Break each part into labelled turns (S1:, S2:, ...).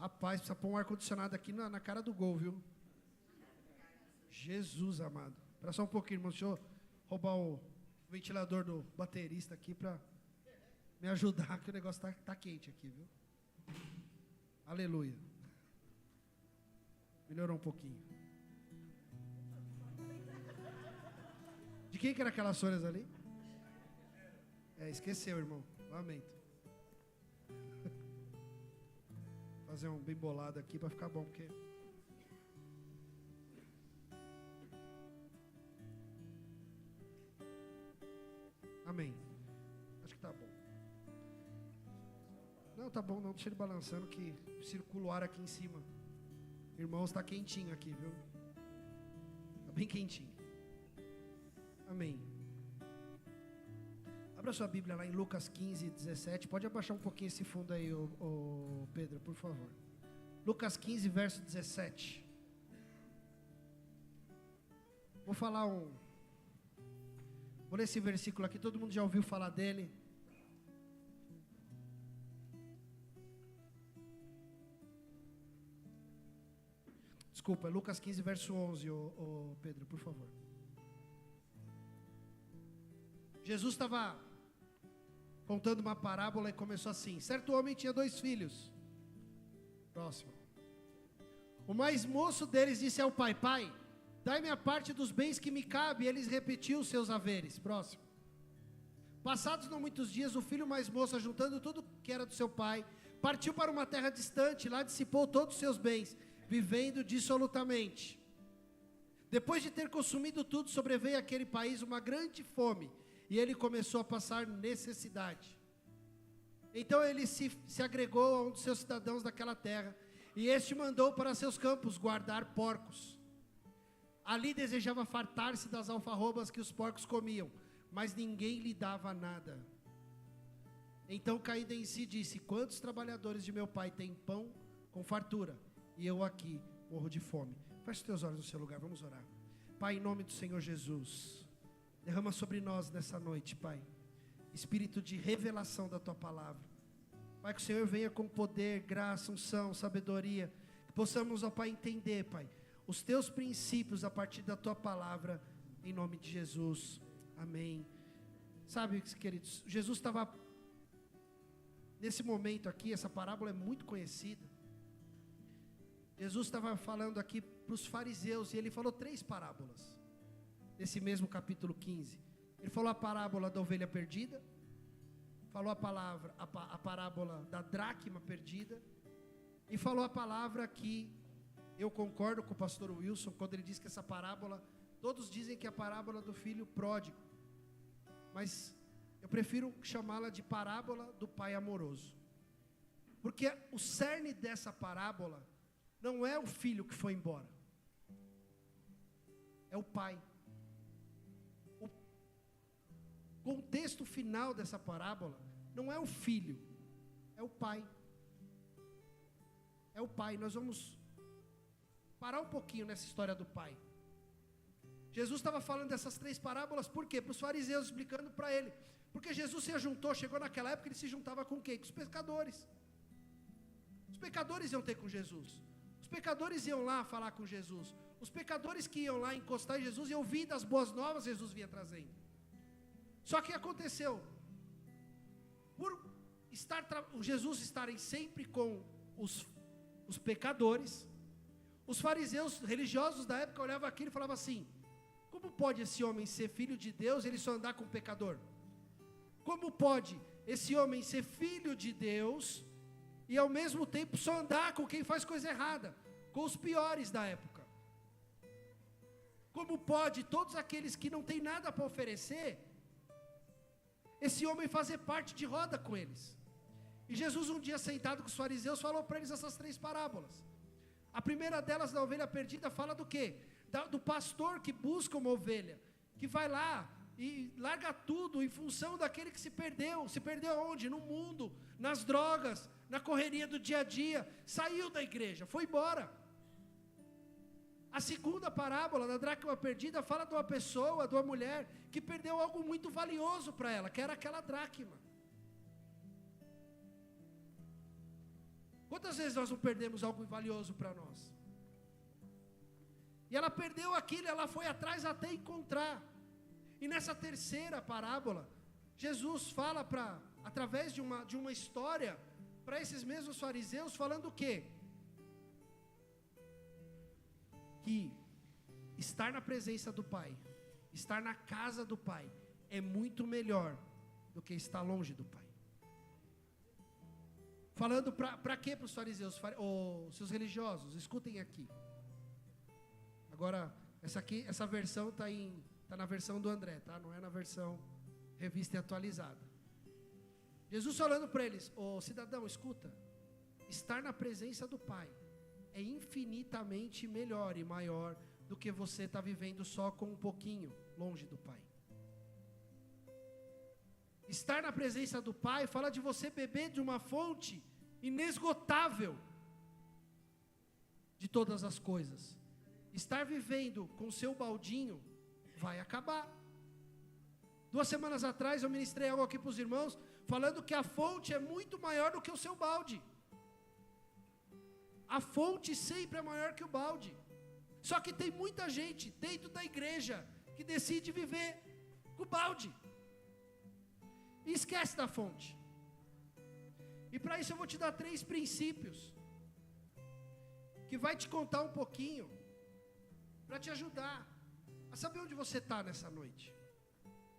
S1: Rapaz, precisa pôr um ar-condicionado aqui na cara do gol, viu? Jesus amado. Espera só um pouquinho, irmão. Deixa eu roubar o ventilador do baterista aqui para me ajudar, que o negócio tá quente aqui, viu? Aleluia. Melhorou um pouquinho. De quem que era aquelas folhas ali? Esqueceu, irmão. Lamento. Fazer um bem bolado aqui para ficar bom, porque... Amém. Acho que tá bom. Não, tá bom, não. Deixa ele balançando que circula o ar aqui em cima. Irmãos, tá quentinho aqui, viu? Tá bem quentinho. Amém. Abra sua Bíblia lá em Lucas 15, 17. Pode abaixar um pouquinho esse fundo aí, ô Pedro, por favor. Lucas 15, verso 17. Vou ler esse versículo aqui, todo mundo já ouviu falar dele. Desculpa, é Lucas 15, verso 11, ô Pedro, por favor. Jesus estava contando uma parábola e começou assim: certo homem tinha 2 filhos. Próximo. O mais moço deles disse ao pai: pai, dai-me a parte dos bens que me cabe. E eles repetiu os seus haveres. Próximo. Passados não muitos dias, o filho mais moço, juntando tudo que era do seu pai, partiu para uma terra distante, lá dissipou todos os seus bens, vivendo dissolutamente. Depois de ter consumido tudo, sobreveio àquele país uma grande fome, e ele começou a passar necessidade. Então ele se agregou a um dos seus cidadãos daquela terra, e este mandou para seus campos guardar porcos. Ali desejava fartar-se das alfarrobas que os porcos comiam, mas ninguém lhe dava nada. Então, caindo em si, disse: quantos trabalhadores de meu pai têm pão com fartura, e eu aqui morro de fome? Feche os teus olhos no seu lugar, vamos orar. Pai, em nome do Senhor Jesus, derrama sobre nós nessa noite, Pai, espírito de revelação da Tua palavra. Pai, que o Senhor venha com poder, graça, unção, sabedoria, que possamos, ó Pai, entender, Pai, os Teus princípios a partir da Tua palavra, em nome de Jesus, amém. Sabe, queridos, Jesus estava, nesse momento aqui, essa parábola é muito conhecida. Jesus estava falando aqui para os fariseus, e Ele falou 3 parábolas, nesse mesmo capítulo 15, Ele falou a parábola da ovelha perdida, falou a parábola da dracma perdida, e falou a palavra que, eu concordo com o pastor Wilson, quando ele diz que essa parábola, todos dizem que é a parábola do filho pródigo, mas eu prefiro chamá-la de parábola do pai amoroso, porque o cerne dessa parábola não é o filho que foi embora, é o pai. O contexto final dessa parábola não é o filho, é o pai. É o pai. Nós vamos parar um pouquinho nessa história do pai. Jesus estava falando dessas 3 parábolas, por quê? Para os fariseus, explicando para ele, porque Jesus se juntou, chegou naquela época, ele se juntava com quem? Com os pecadores. Os pecadores iam ter com Jesus, os pecadores iam lá falar com Jesus, os pecadores que iam lá encostar em Jesus e ouvir das boas novas, Jesus vinha trazendo. Só que aconteceu, por Jesus estarem sempre com os pecadores, os fariseus religiosos da época olhavam aquilo e falavam assim: como pode esse homem ser filho de Deus e ele só andar com o pecador? Como pode esse homem ser filho de Deus e ao mesmo tempo só andar com quem faz coisa errada, com os piores da época? Como pode todos aqueles que não têm nada para oferecer, esse homem fazer parte de roda com eles? E Jesus, um dia sentado com os fariseus, falou para eles essas 3 parábolas. A primeira delas, da ovelha perdida, fala do quê? Do pastor que busca uma ovelha, que vai lá e larga tudo em função daquele que se perdeu. Se perdeu onde? No mundo, nas drogas, na correria do dia a dia, saiu da igreja, foi embora. A segunda parábola, da dracma perdida, fala de uma pessoa, de uma mulher, que perdeu algo muito valioso para ela, que era aquela dracma. Quantas vezes nós não perdemos algo valioso para nós? E ela perdeu aquilo, ela foi atrás até encontrar. E nessa terceira parábola, Jesus fala através de uma história, para esses mesmos fariseus, falando o quê? Que estar na presença do Pai, estar na casa do Pai, é muito melhor do que estar longe do Pai. Falando para quê para os fariseus, os seus religiosos? Escutem aqui. Agora, essa versão está na versão do André, tá? Não é na versão revista e atualizada. Jesus falando para eles: cidadão, escuta, estar na presença do Pai é infinitamente melhor e maior do que você estar vivendo só com um pouquinho longe do Pai. Estar na presença do Pai fala de você beber de uma fonte inesgotável de todas as coisas. Estar vivendo com seu baldinho vai acabar. 2 semanas atrás eu ministrei algo aqui para os irmãos, falando que a fonte é muito maior do que o seu balde. A fonte sempre é maior que o balde. Só que tem muita gente dentro da igreja que decide viver com o balde e esquece da fonte. E para isso eu vou te dar 3 princípios que vai te contar um pouquinho, para te ajudar a saber onde você está nessa noite.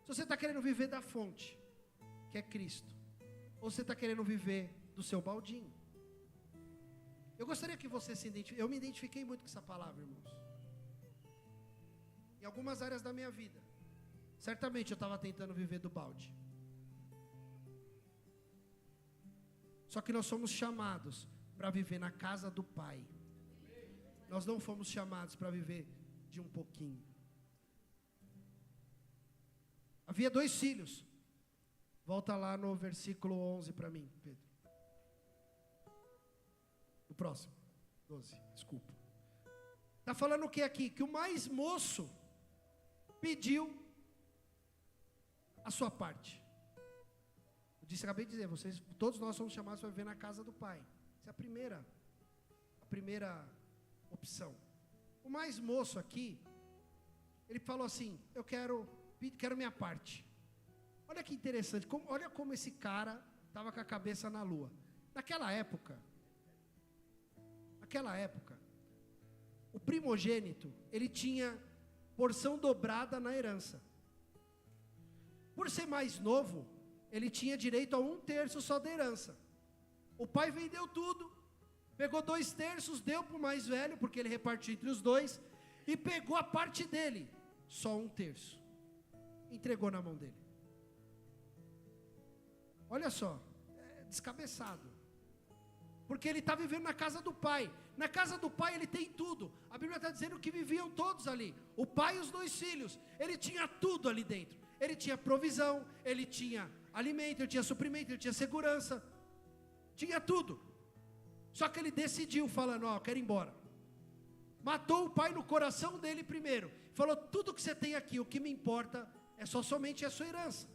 S1: Se você está querendo viver da fonte, que é Cristo, ou você está querendo viver do seu baldinho. Eu gostaria que você se identifique. Eu me identifiquei muito com essa palavra, irmãos. Em algumas áreas da minha vida, certamente eu estava tentando viver do balde. Só que nós somos chamados para viver na casa do Pai. Nós não fomos chamados para viver de um pouquinho. Havia 2 filhos. Volta lá no versículo 11 para mim, Pedro. O próximo, 12, desculpa. Está falando o que aqui? Que o mais moço pediu a sua parte. Acabei de dizer, todos nós somos chamados para viver na casa do Pai. Essa é a primeira opção. O mais moço aqui, ele falou assim: eu quero minha parte. Olha que interessante, olha como esse cara estava com a cabeça na lua. Naquela época, o primogênito, ele tinha porção dobrada na herança. Por ser mais novo, ele tinha direito a 1/3 só da herança. O pai vendeu tudo, pegou 2/3, deu para o mais velho, porque ele repartiu entre os dois, e pegou a parte dele, só 1/3, entregou na mão dele. Olha só, descabeçado, porque ele está vivendo na casa do pai. Na casa do pai ele tem tudo. A Bíblia está dizendo que viviam todos ali, o pai e os 2 filhos. Ele tinha tudo ali dentro. Ele tinha provisão, ele tinha alimento, ele tinha suprimento, ele tinha segurança, tinha tudo. Só que ele decidiu, falando: eu quero ir embora. Matou o pai no coração dele primeiro. Falou: tudo que você tem aqui, o que me importa é somente a sua herança.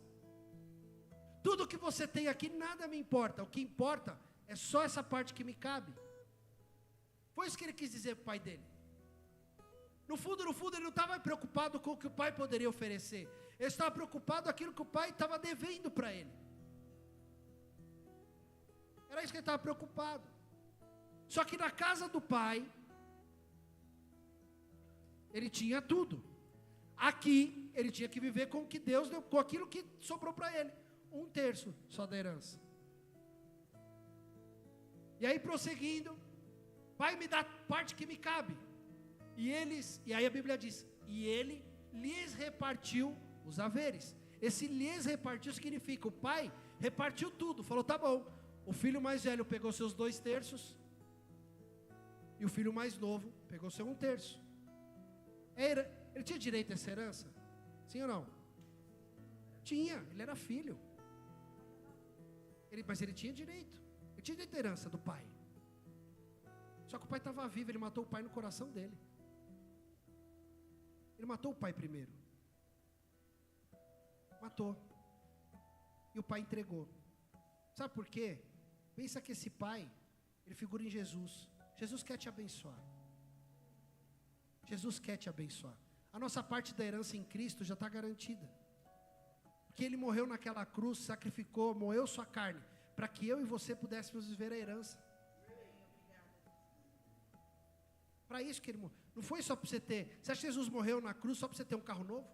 S1: Tudo que você tem aqui, nada me importa. O que importa é só essa parte que me cabe. Foi isso que ele quis dizer para o pai dele. No fundo, ele não estava preocupado com o que o pai poderia oferecer. Ele estava preocupado com aquilo que o pai estava devendo para ele. Era isso que ele estava preocupado. Só que na casa do pai, ele tinha tudo. Aqui, ele tinha que viver com o que Deus deu, com aquilo que sobrou para ele. 1/3 só da herança. E aí, prosseguindo: pai, me dá parte que me cabe. E aí a Bíblia diz: e ele lhes repartiu os haveres. Esse lhes repartiu significa: o pai repartiu tudo. Falou: tá bom. O filho mais velho pegou seus 2/3, e o filho mais novo pegou seu 1/3. Ele tinha direito a essa herança? Sim ou não? Tinha, ele era filho. Mas ele tinha direito. Ele tinha direito à herança do pai. Só que o pai estava vivo, ele matou o pai no coração dele. Ele matou o pai primeiro. Matou. E o pai entregou. Sabe por quê? Pensa que esse pai Ele figura em Jesus. Jesus quer te abençoar. Jesus quer te abençoar. A nossa parte da herança em Cristo já está garantida. Porque Ele morreu naquela cruz, sacrificou, moeu sua carne, para que eu e você pudéssemos viver a herança. Para isso que Ele morreu. Não foi só para você ter. Você acha que Jesus morreu na cruz só para você ter um carro novo?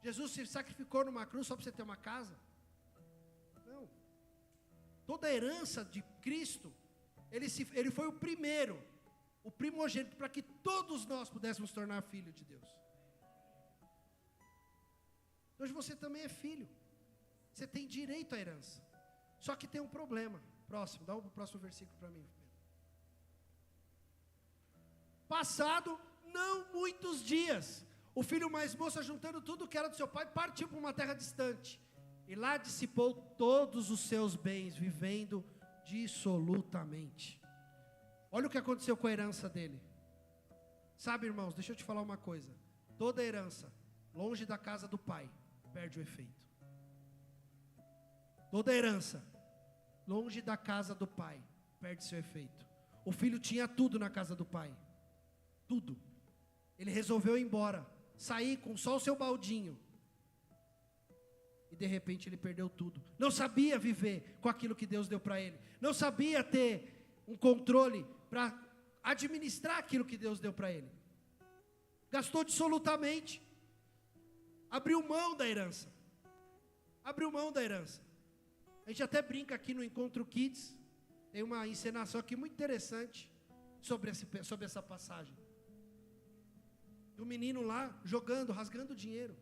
S1: Jesus se sacrificou numa cruz só para você ter uma casa? Não. Toda a herança de Cristo, Ele foi o primeiro, o primogênito, para que todos nós pudéssemos tornar filho de Deus. Hoje você também é filho. Você tem direito à herança. Só que tem um problema. Próximo, dá o próximo versículo para mim. Passado não muitos dias, o filho mais moço, juntando tudo que era do seu pai, partiu para uma terra distante. E lá dissipou todos os seus bens, vivendo dissolutamente. Olha o que aconteceu com a herança dele. Sabe, irmãos, deixa eu te falar uma coisa. Toda herança, longe da casa do pai, perde o efeito. Toda herança, longe da casa do pai, perde seu efeito. O filho tinha tudo na casa do pai. Tudo. Ele resolveu ir embora, sair com só o seu baldinho. E de repente ele perdeu tudo. Não sabia viver com aquilo que Deus deu para ele. Não sabia ter um controle para administrar aquilo que Deus deu para ele. Gastou dissolutamente. Abriu mão da herança. Abriu mão da herança. A gente até brinca aqui no Encontro Kids. Tem uma encenação aqui muito interessante sobre essa passagem. Do menino lá jogando, rasgando dinheiro.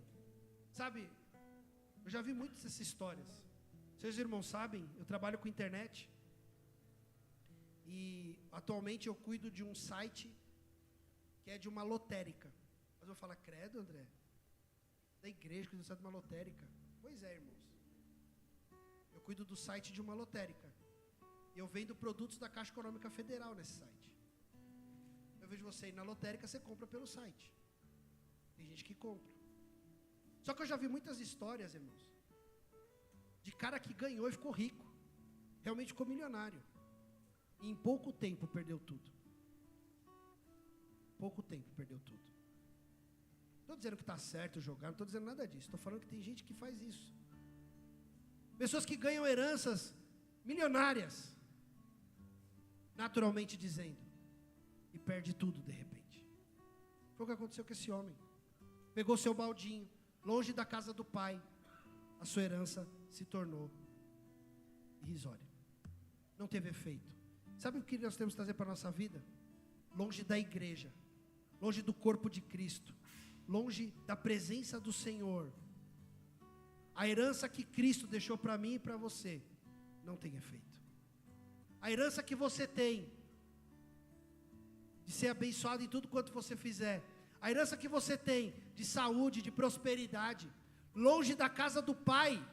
S1: Sabe, eu já vi muitas dessas histórias. Vocês irmãos sabem, eu trabalho com internet. E atualmente eu cuido de um site que é de uma lotérica. Mas eu vou falar, credo, André? Da igreja, cuido do site de uma lotérica. Pois é, irmãos. Eu cuido do site de uma lotérica. E eu vendo produtos da Caixa Econômica Federal nesse site. Eu vejo você ir na lotérica, você compra pelo site. Tem gente que compra. Só que eu já vi muitas histórias, irmãos, de cara que ganhou e ficou rico. Realmente ficou milionário. E em pouco tempo perdeu tudo. Pouco tempo perdeu tudo. Não estou dizendo que está certo jogar, não estou dizendo nada disso. Estou falando que tem gente que faz isso. Pessoas que ganham heranças milionárias, naturalmente dizendo, e perde tudo de repente. Foi o que aconteceu com esse homem. Pegou seu baldinho, longe da casa do pai, a sua herança se tornou irrisória. Não teve efeito. Sabe o que nós temos que trazer para a nossa vida? Longe da igreja, longe do corpo de Cristo, longe da presença do Senhor. A herança que Cristo deixou para mim e para você, não tem efeito. A herança que você tem, de ser abençoado em tudo quanto você fizer, a herança que você tem, de saúde, de prosperidade, longe da casa do Pai,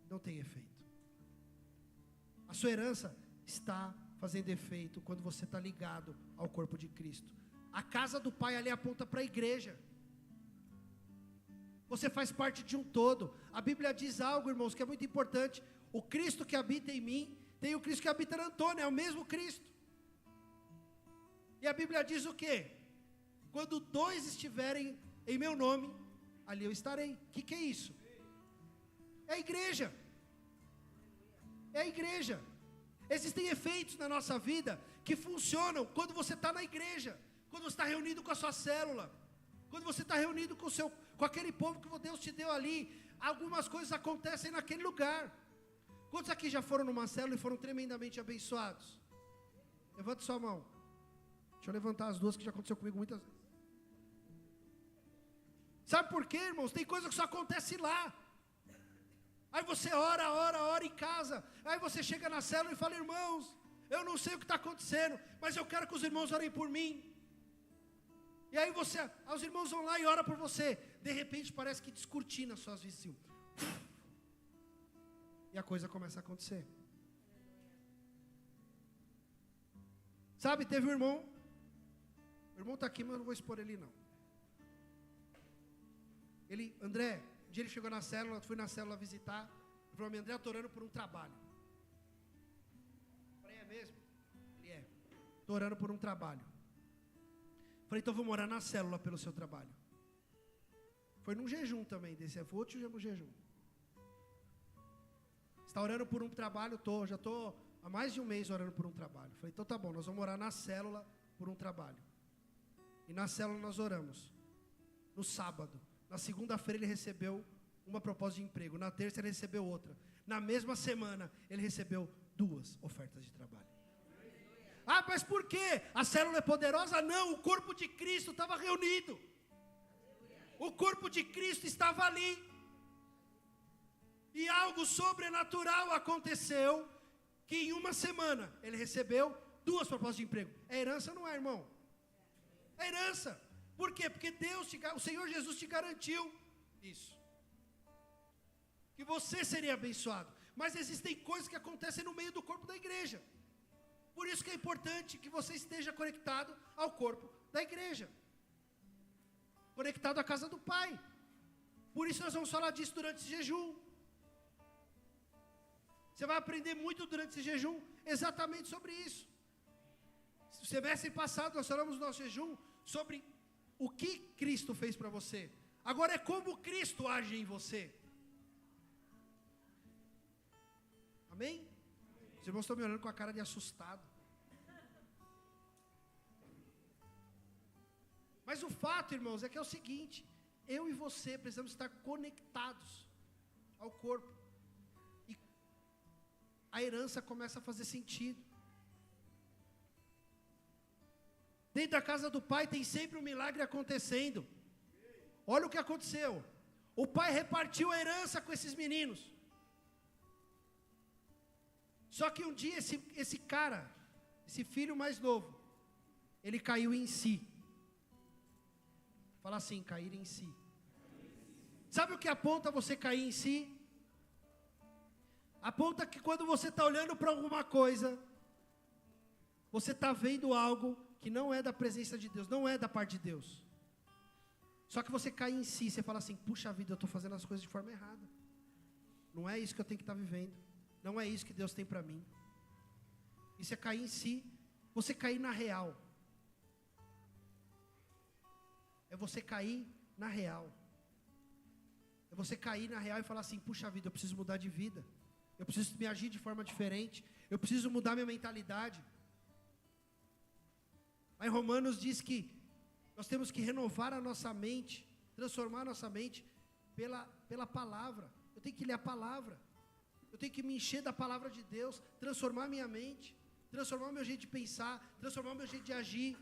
S1: não tem efeito. A sua herança está fazendo efeito quando você está ligado ao corpo de Cristo. A casa do Pai ali aponta para a igreja. Você faz parte de um todo. A Bíblia diz algo, irmãos, que é muito importante. O Cristo que habita em mim, tem o Cristo que habita em Antônio, é o mesmo Cristo. E a Bíblia diz o quê? Quando dois estiverem em meu nome, ali eu estarei. O que é isso? É a igreja. É a igreja. Existem efeitos na nossa vida que funcionam quando você está na igreja, quando você está reunido com a sua célula, quando você está reunido com aquele povo que Deus te deu ali. Algumas coisas acontecem naquele lugar. Quantos aqui já foram numa célula e foram tremendamente abençoados? Levante sua mão. Deixa eu levantar as duas que já aconteceu comigo muitas vezes. Sabe por quê, irmãos? Tem coisa que só acontece lá. Aí você ora em casa. Aí você chega na célula e fala, irmãos, eu não sei o que está acontecendo, mas eu quero que os irmãos orem por mim. E aí os irmãos vão lá e oram por você. De repente parece que descortina suas vistas. E a coisa começa a acontecer. Sabe, teve um irmão. O irmão está aqui, mas eu não vou expor ele não. André, um dia ele chegou na célula, fui na célula visitar. falou, minha André, eu estou orando por um trabalho. Eu falei, é mesmo? Ele é. Estou orando por um trabalho. Eu falei, então vou morar na célula pelo seu trabalho. Foi num jejum também, desse foi outro jejum. Você está orando por um trabalho? Já estou há mais de um mês orando por um trabalho. Eu falei, então tá bom, nós vamos morar na célula por um trabalho. E na célula nós oramos. No sábado. Na segunda-feira ele recebeu uma proposta de emprego. Na terça ele recebeu outra. Na mesma semana ele recebeu 2 ofertas de trabalho. Ah, mas por quê? A célula é poderosa? Não, o corpo de Cristo estava reunido. O corpo de Cristo estava ali. E algo sobrenatural aconteceu, que em uma semana ele recebeu 2 propostas de emprego. É herança ou não é, irmão? É herança. Por quê? Porque o Senhor Jesus te garantiu isso. Que você seria abençoado. Mas existem coisas que acontecem no meio do corpo da igreja. Por isso que é importante que você esteja conectado ao corpo da igreja. Conectado à casa do Pai. Por isso nós vamos falar disso durante esse jejum. Você vai aprender muito durante esse jejum exatamente sobre isso. No semestre passado nós falamos no nosso jejum sobre o que Cristo fez para você. Agora é como Cristo age em você. Amém? Os irmãos estão me olhando com a cara de assustado. Mas o fato, irmãos, é que é o seguinte: eu e você precisamos estar conectados ao corpo. E a herança começa a fazer sentido. Dentro da casa do pai tem sempre um milagre acontecendo. Olha o que aconteceu. O pai repartiu a herança com esses meninos. Só que um dia esse cara, esse filho mais novo, ele caiu em si. Fala assim, cair em si. Sabe o que aponta você cair em si? Aponta que quando você está olhando para alguma coisa, você está vendo algo que não é da presença de Deus, não é da parte de Deus. Só que você cai em si, você fala assim, puxa vida, eu estou fazendo as coisas de forma errada. Não é isso que eu tenho que estar vivendo. Não é isso que Deus tem para mim. Isso é cair em si, você cair na real. É você cair na real. É você cair na real e falar assim, puxa vida, eu preciso mudar de vida. Eu preciso me agir de forma diferente. Eu preciso mudar minha mentalidade. Aí Romanos diz que nós temos que renovar a nossa mente, transformar a nossa mente pela palavra. Eu tenho que ler a palavra. Eu tenho que me encher da palavra de Deus, transformar minha mente, transformar o meu jeito de pensar, transformar o meu jeito de agir.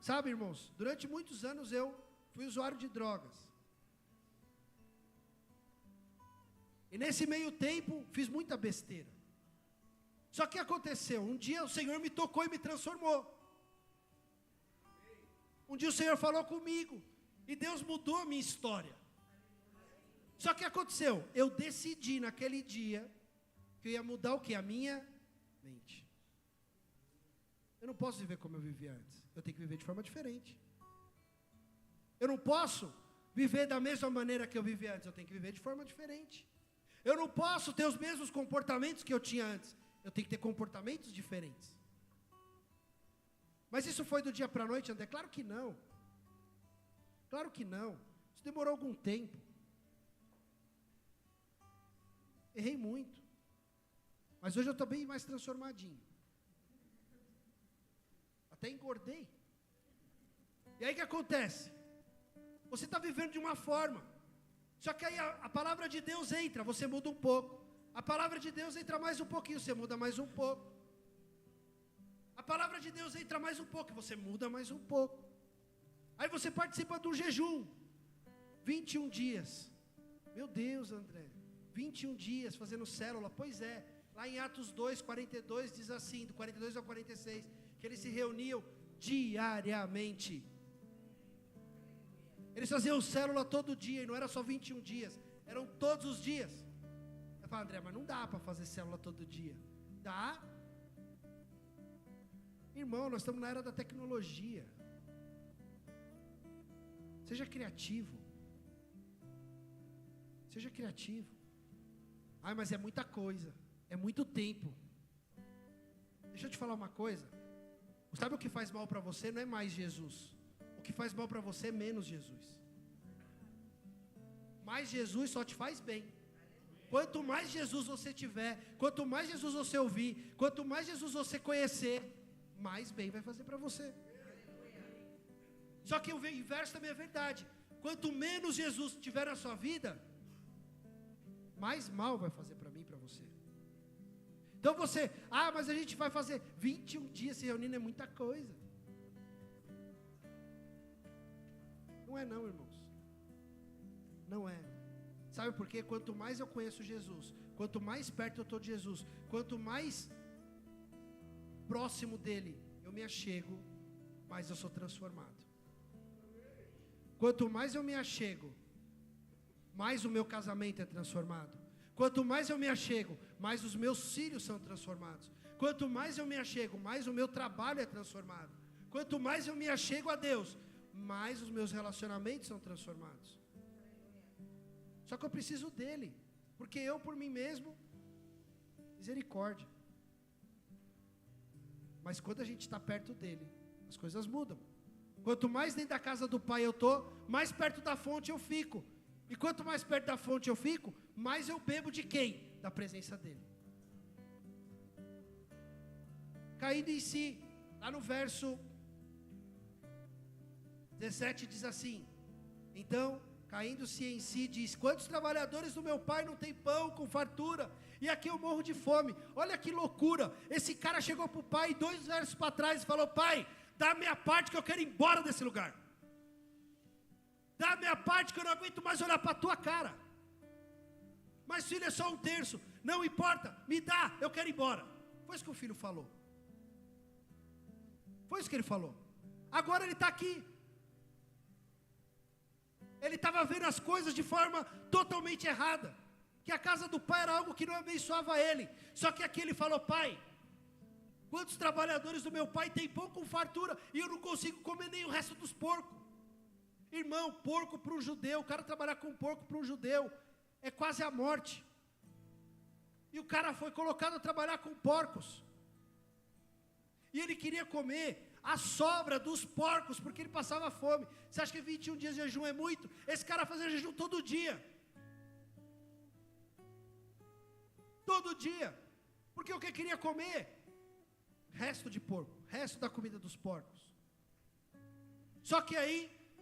S1: Sabe, irmãos, durante muitos anos eu fui usuário de drogas. E nesse meio tempo fiz muita besteira. Só que aconteceu, um dia o Senhor me tocou e me transformou. Um dia o Senhor falou comigo e Deus mudou a minha história. Só que aconteceu, eu decidi naquele dia que eu ia mudar o quê? A minha mente. Eu não posso viver como eu vivia antes. Eu tenho que viver de forma diferente. Eu não posso viver da mesma maneira que eu vivia antes. Eu tenho que viver de forma diferente. Eu não posso ter os mesmos comportamentos que eu tinha antes. Eu tenho que ter comportamentos diferentes. Mas isso foi do dia para a noite, André? Claro que não. Claro que não. Isso demorou algum tempo. Errei muito. Mas hoje eu estou bem mais transformadinho. Até engordei. E aí o que acontece? Você está vivendo de uma forma. Só que aí a palavra de Deus entra, você muda um pouco. A palavra de Deus entra mais um pouquinho, você muda mais um pouco. A palavra de Deus entra mais um pouco, você muda mais um pouco. Aí você participa do jejum. 21 dias. Meu Deus, André. 21 dias fazendo célula. Pois é. Lá em Atos 2, 42 diz assim, do 42 ao 46, que eles se reuniam diariamente. Eles faziam célula todo dia, e não era só 21 dias, eram todos os dias. Eu falo, André, mas não dá para fazer célula todo dia. Dá? Irmão, nós estamos na era da tecnologia. Seja criativo. Seja criativo. Ai, mas é muita coisa, é muito tempo. Deixa eu te falar uma coisa. Sabe o que faz mal para você? Não é mais Jesus. O que faz mal para você é menos Jesus. Mais Jesus só te faz bem. Quanto mais Jesus você tiver, quanto mais Jesus você ouvir, quanto mais Jesus você conhecer, mais bem vai fazer para você. Só que o inverso também é verdade. Quanto menos Jesus tiver na sua vida, mais mal vai fazer para mim e para você. Então você, mas a gente vai fazer 21 dias se reunindo, é muita coisa. Não é não, irmãos. Não é. Sabe por quê? Quanto mais eu conheço Jesus, quanto mais perto eu estou de Jesus, quanto mais próximo dele eu me achego, mais eu sou transformado. Quanto mais eu me achego, mais o meu casamento é transformado. Quanto mais eu me achego, mais os meus filhos são transformados. Quanto mais eu me achego, mais o meu trabalho é transformado. Quanto mais eu me achego a Deus, mais os meus relacionamentos são transformados. Só que eu preciso dele, porque eu por mim mesmo, misericórdia. Mas quando a gente está perto dele, as coisas mudam. Quanto mais dentro da casa do Pai eu estou, mais perto da fonte eu fico. E quanto mais perto da fonte eu fico, mais eu bebo de quem? Da presença dele. Caindo em si, lá no verso 17 diz assim: então, caindo-se em si, diz: quantos trabalhadores do meu pai não têm pão com fartura? E aqui eu morro de fome. Olha que loucura. Esse cara chegou para o pai 2 versos para trás e falou: pai, dá a minha parte que eu quero ir embora desse lugar. Dá a minha parte que eu não aguento mais olhar para a tua cara. Mas filho, é só 1/3. Não importa, me dá, eu quero ir embora. Foi isso que o filho falou. Foi isso que ele falou. Agora ele está aqui. Ele estava vendo as coisas de forma totalmente errada. Que a casa do pai era algo que não abençoava ele. Só que aqui ele falou: pai, quantos trabalhadores do meu pai têm pão com fartura e eu não consigo comer nem o resto dos porcos? Irmão, porco para um judeu, o cara trabalhar com porco para um judeu é quase a morte. E o cara foi colocado a trabalhar com porcos. E ele queria comer a sobra dos porcos, porque ele passava fome. Você acha que 21 dias de jejum é muito? Esse cara fazia jejum todo dia. Todo dia. Porque o que queria comer? Resto de porco, resto da comida dos porcos. Só que aí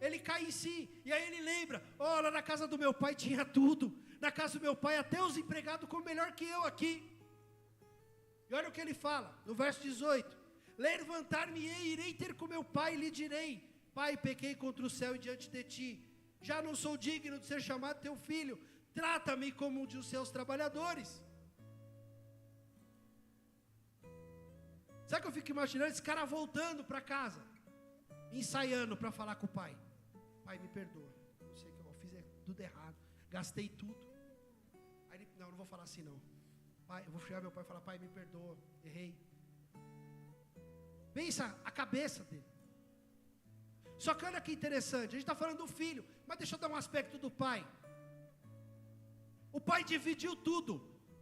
S1: ele cai em si, e aí ele lembra: lá na casa do meu pai tinha tudo. Na casa do meu pai até os empregados comem melhor que eu aqui. E olha o que ele fala, no verso 18: levantar-me-ei, irei ter com meu pai, e lhe direi: pai, pequei contra o céu e diante de ti, já não sou digno de ser chamado teu filho, trata-me como um de seus trabalhadores. Sabe o que eu fico imaginando? Esse cara voltando para casa, ensaiando para falar com o pai: pai, me perdoa, eu sei que eu fiz tudo errado, gastei tudo. Aí ele: não vou falar assim não. Pai, eu vou chegar meu pai e falar: pai, me perdoa, errei. Pensa a cabeça dele. Só que olha que interessante, a gente está falando do filho, mas deixa eu dar um aspecto do pai. O pai dividiu tudo.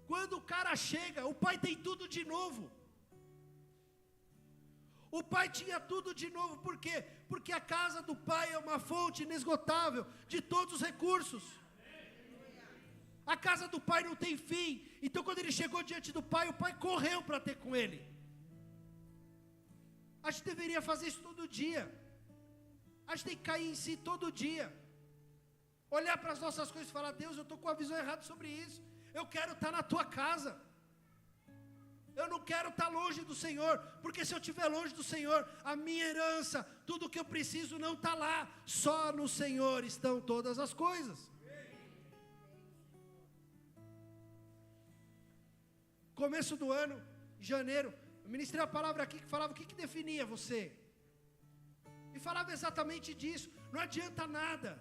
S1: Quando o cara chega, o pai tem tudo de novo. O pai tinha tudo de novo, por quê? Porque a casa do pai é uma fonte inesgotável de todos os recursos. A casa do pai não tem fim. Então quando ele chegou diante do pai, o pai correu para ter com ele. A gente deveria fazer isso todo dia. A gente tem que cair em si todo dia. Olhar para as nossas coisas e falar: Deus, eu estou com a visão errada sobre isso. Eu quero estar na tua casa. Eu não quero estar longe do Senhor, porque se eu estiver longe do Senhor, a minha herança, tudo o que eu preciso não está lá. Só no Senhor estão todas as coisas. Começo do ano, em janeiro, eu ministrei a palavra aqui que falava o que definia você. E falava exatamente disso. Não adianta nada.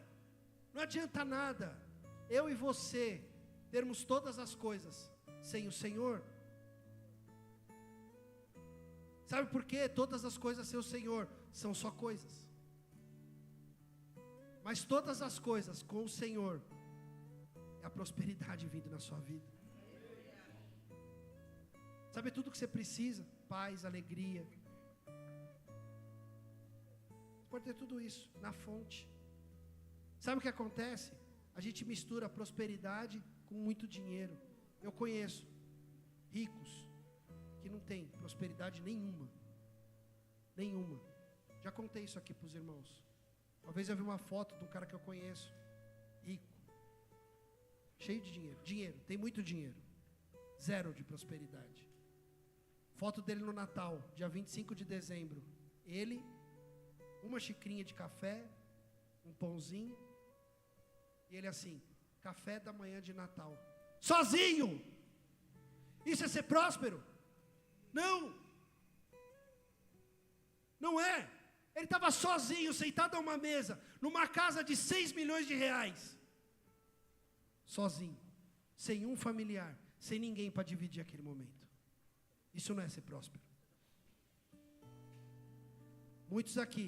S1: Não adianta nada eu e você termos todas as coisas sem o Senhor. Sabe por quê? Todas as coisas sem o Senhor são só coisas. Mas todas as coisas com o Senhor é a prosperidade vindo na sua vida. Saber tudo o que você precisa, paz, alegria. Você pode ter tudo isso na fonte. Sabe o que acontece? A gente mistura prosperidade com muito dinheiro. Eu conheço ricos que não têm prosperidade nenhuma. Nenhuma. Já contei isso aqui para os irmãos. Uma vez eu vi uma foto de um cara que eu conheço, rico, cheio de dinheiro. Dinheiro, tem muito dinheiro. Zero de prosperidade. Foto dele no Natal, dia 25 de dezembro. Ele, uma xicrinha de café, um pãozinho. E ele assim, café da manhã de Natal. Sozinho! Isso é ser próspero? Não! Não é. Ele estava sozinho, sentado a uma mesa, numa casa de 6 milhões de reais. Sozinho. Sem um familiar. Sem ninguém para dividir aquele momento. Isso não é ser próspero. Muitos aqui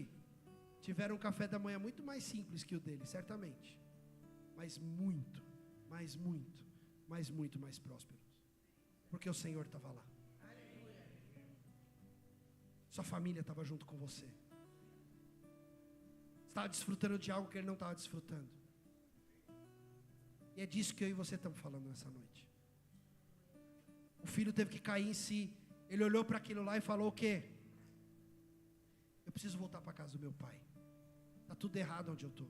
S1: tiveram um café da manhã muito mais simples que o dele, certamente. Mas muito, mas muito, mas muito mais prósperos. Porque o Senhor estava lá. Sua família estava junto com você. Estava desfrutando de algo que ele não estava desfrutando. E é disso que eu e você estamos falando nessa noite. O filho teve que cair em si. Ele olhou para aquilo lá e falou o quê? Eu preciso voltar para a casa do meu pai. Está tudo errado onde eu estou.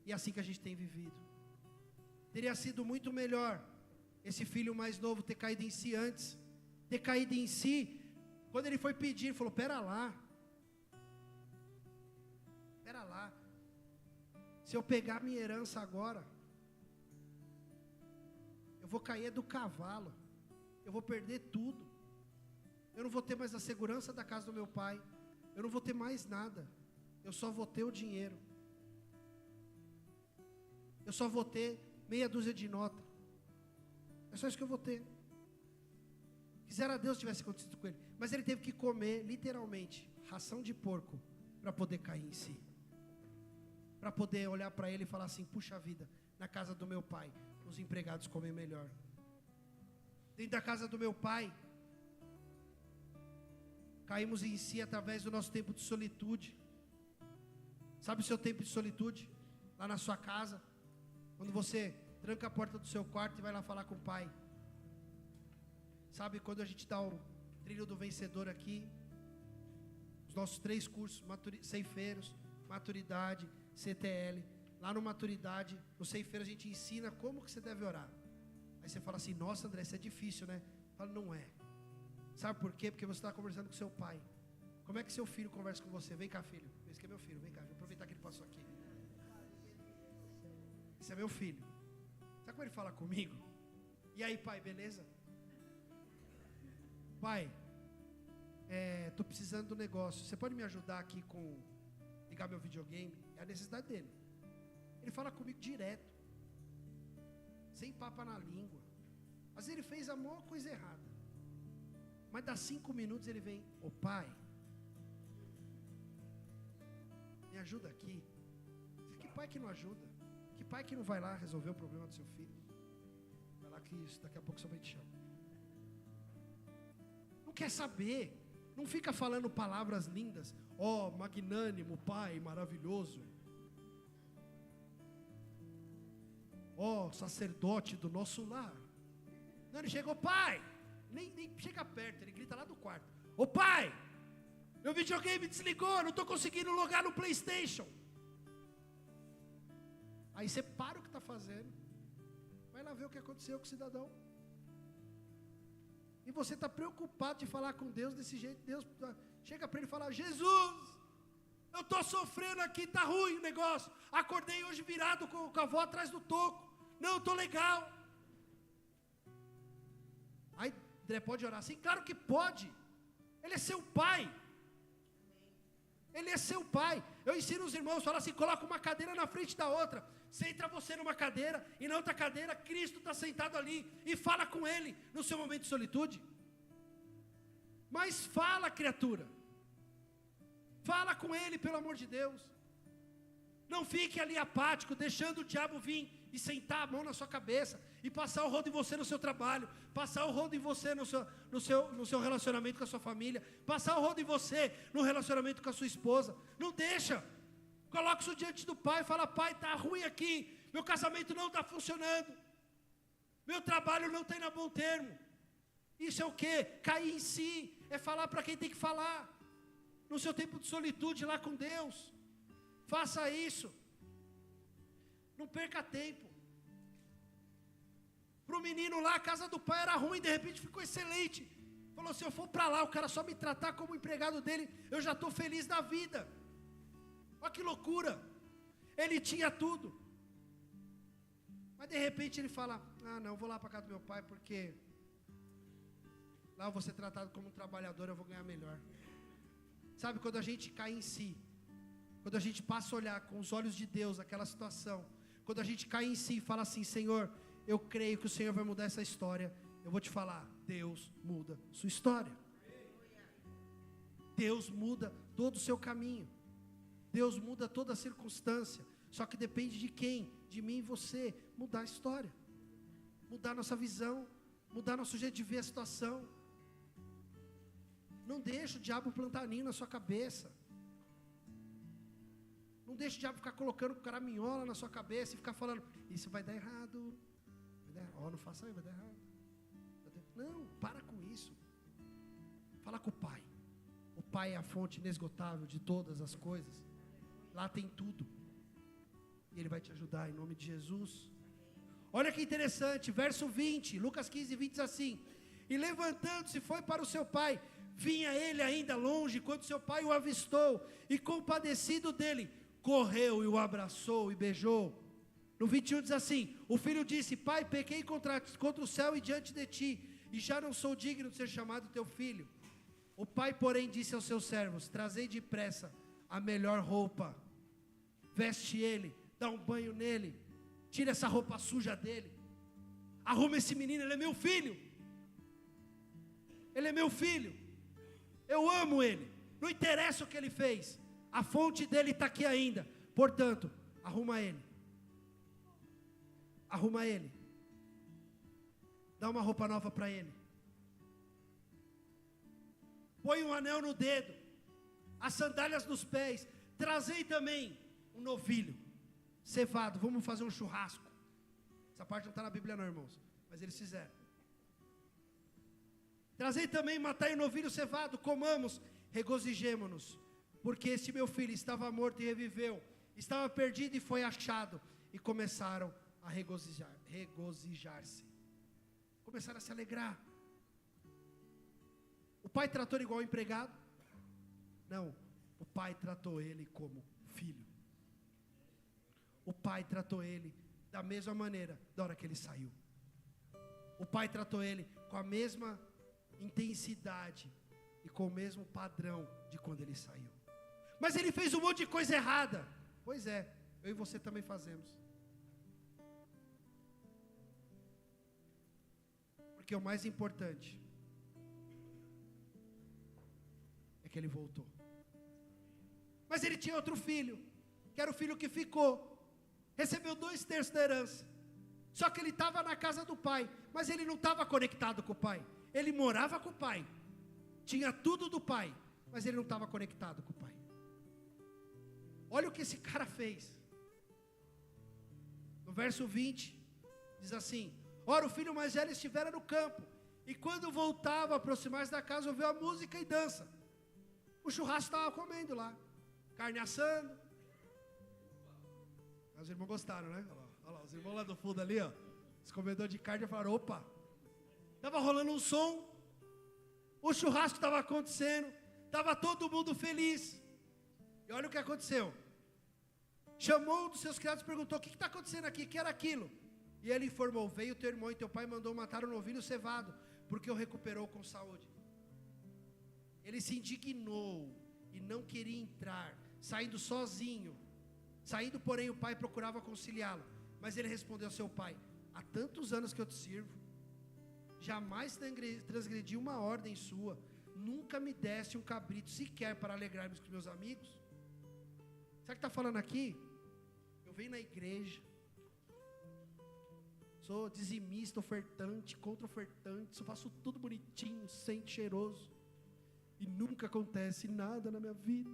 S1: E é assim que a gente tem vivido. Teria sido muito melhor esse filho mais novo ter caído em si antes. Ter caído em si. Quando ele foi pedir, ele falou, pera lá. Pera lá. Se eu pegar minha herança agora, eu vou cair do cavalo. Eu vou perder tudo. Eu não vou ter mais a segurança da casa do meu pai. Eu não vou ter mais nada. Eu só vou ter o dinheiro. Eu só vou ter meia dúzia de nota. É só isso que eu vou ter. Quisera Deus tivesse acontecido com ele. Mas ele teve que comer, literalmente, ração de porco, para poder cair em si. Para poder olhar para ele e falar assim, puxa vida, na casa do meu pai, os empregados comem melhor. Dentro da casa do meu pai, caímos em si através do nosso tempo de solitude. Sabe o seu tempo de solitude? Lá na sua casa, quando você tranca a porta do seu quarto e vai lá falar com o pai. Sabe, quando a gente dá o trilho do vencedor aqui, os nossos 3 cursos, ceifeiros, maturidade, CTL, lá no maturidade, no ceifeiro a gente ensina como que você deve orar. Aí você fala assim, nossa André, isso é difícil, né? Fala, não é. Sabe por quê? Porque você está conversando com seu pai. Como é que seu filho conversa com você? Vem cá, filho. Esse aqui é meu filho, vem cá. Vou aproveitar que ele passou aqui. Esse é meu filho. Sabe como ele fala comigo? E aí, pai, beleza? Pai, estou precisando do negócio. Você pode me ajudar aqui com ligar meu videogame? É a necessidade dele. Ele fala comigo direto. Sem papa na língua. Às vezes ele fez a maior coisa errada. Mas dá 5 minutos ele vem, ô pai, me ajuda aqui. Que pai que não ajuda? Que pai que não vai lá resolver o problema do seu filho? Vai lá que isso, daqui a pouco sua mãe te chama. Não quer saber. Não fica falando palavras lindas. Ó, magnânimo, pai, maravilhoso. Ó, sacerdote do nosso lar. Não, ele chegou, pai. Nem chega perto, ele grita lá do quarto. Ô pai, meu videogame desligou, não estou conseguindo logar no PlayStation. Aí você para o que está fazendo. Vai lá ver o que aconteceu com o cidadão. E você está preocupado de falar com Deus desse jeito. Deus chega para ele e fala, Jesus, eu estou sofrendo aqui, está ruim o negócio. Acordei hoje virado com a avó atrás do toco. Não, estou legal. Aí André pode orar assim? Claro que pode. Ele é seu pai. Ele é seu pai. Eu ensino os irmãos, falo assim, coloca uma cadeira na frente da outra. Senta você numa cadeira e na outra cadeira Cristo está sentado ali e fala com ele no seu momento de solitude. Mas fala, criatura. Fala com ele, pelo amor de Deus. Não fique ali apático, deixando o diabo vir e sentar a mão na sua cabeça, e passar o rodo em você no seu trabalho, passar o rodo em você no seu relacionamento com a sua família, passar o rodo em você no relacionamento com a sua esposa. Não deixa. Coloca isso diante do Pai, fala: Pai, está ruim aqui, meu casamento não está funcionando, meu trabalho não está indo a bom termo. Isso é o quê? Cair em si, é falar para quem tem que falar, no seu tempo de solitude lá com Deus. Faça isso. Não perca tempo. Para o menino lá, a casa do pai era ruim, de repente ficou excelente. Falou: se eu for para lá, o cara só me tratar como empregado dele, eu já estou feliz da vida. Olha que loucura. Ele tinha tudo. Mas de repente ele fala: ah não, vou lá para casa do meu pai, porque lá eu vou ser tratado como um trabalhador, eu vou ganhar melhor. Sabe, quando a gente cai em si, quando a gente passa a olhar com os olhos de Deus aquela situação, quando a gente cai em si e fala assim: Senhor, eu creio que o Senhor vai mudar essa história, eu vou te falar, Deus muda sua história. Deus muda todo o seu caminho. Deus muda toda a circunstância. Só que depende de quem? De mim e você mudar a história, mudar nossa visão, mudar nosso jeito de ver a situação. Não deixa o diabo plantar ninho na sua cabeça. Não deixa o diabo ficar colocando caraminhola na sua cabeça e ficar falando: isso vai dar errado. Não faça aí, vai dar errado. Não, para com isso. Fala com o Pai. O Pai é a fonte inesgotável de todas as coisas. Lá tem tudo. E Ele vai te ajudar em nome de Jesus. Olha que interessante, verso 20, Lucas 15, 20 diz assim: e levantando-se foi para o seu pai. Vinha ele ainda longe, quando seu pai o avistou, e compadecido dele, correu e o abraçou e beijou. No 21 diz assim: o filho disse: pai, pequei contra o céu e diante de ti, e já não sou digno de ser chamado teu filho. O pai, porém, disse aos seus servos: trazei depressa a melhor roupa, veste ele, dá um banho nele, tira essa roupa suja dele, arruma esse menino, ele é meu filho, ele é meu filho, eu amo ele, não interessa o que ele fez, a fonte dele está aqui ainda, portanto, arruma ele, dá uma roupa nova para ele, põe um anel no dedo, as sandálias nos pés, trazei também um novilho cevado, vamos fazer um churrasco. Essa parte não está na Bíblia não, irmãos, mas eles fizeram. Trazei também, matai o novilho cevado, comamos, regozijemo-nos, porque este meu filho estava morto e reviveu, estava perdido e foi achado. E começaram a regozijar-se, começaram a se alegrar. O pai tratou ele igual empregado? Não, o pai tratou ele como filho. O pai tratou ele da mesma maneira da hora que ele saiu. O pai tratou ele com a mesma intensidade e com o mesmo padrão de quando ele saiu. Mas ele fez um monte de coisa errada. Pois é, eu e você também fazemos. Porque o mais importante é que ele voltou. Mas ele tinha outro filho, que era o filho que ficou, recebeu 2/3 da herança. Só que ele estava na casa do pai, mas ele não estava conectado com o pai. Ele morava com o pai, tinha tudo do pai, mas ele não estava conectado com o pai. Olha o que esse cara fez. No verso 20, diz assim: ora, o filho mais velho estivera no campo, e quando voltava a aproximar-se da casa, ouviu a música e dança. O churrasco estava comendo lá, carne assando. Os irmãos gostaram, né? Olha lá, os irmãos lá do fundo ali, ó, os comedores de carne falaram: opa, estava rolando um som, o churrasco estava acontecendo, estava todo mundo feliz. E olha o que aconteceu. Chamou um dos seus criados e perguntou: o que está acontecendo aqui? O que era aquilo? E ele informou: veio teu irmão e teu pai mandou matar um novilho cevado, porque o recuperou com saúde. Ele se indignou e não queria entrar, saindo sozinho. Saindo, porém, o pai procurava conciliá-lo. Mas ele respondeu ao seu pai: há tantos anos que eu te sirvo, jamais transgredi uma ordem sua, nunca me deste um cabrito sequer para alegrar-me com meus amigos. Sabe o que está falando aqui? Eu venho na igreja, Sou dizimista, ofertante, contra-ofertante, só faço tudo bonitinho, sempre cheiroso. E nunca acontece nada na minha vida.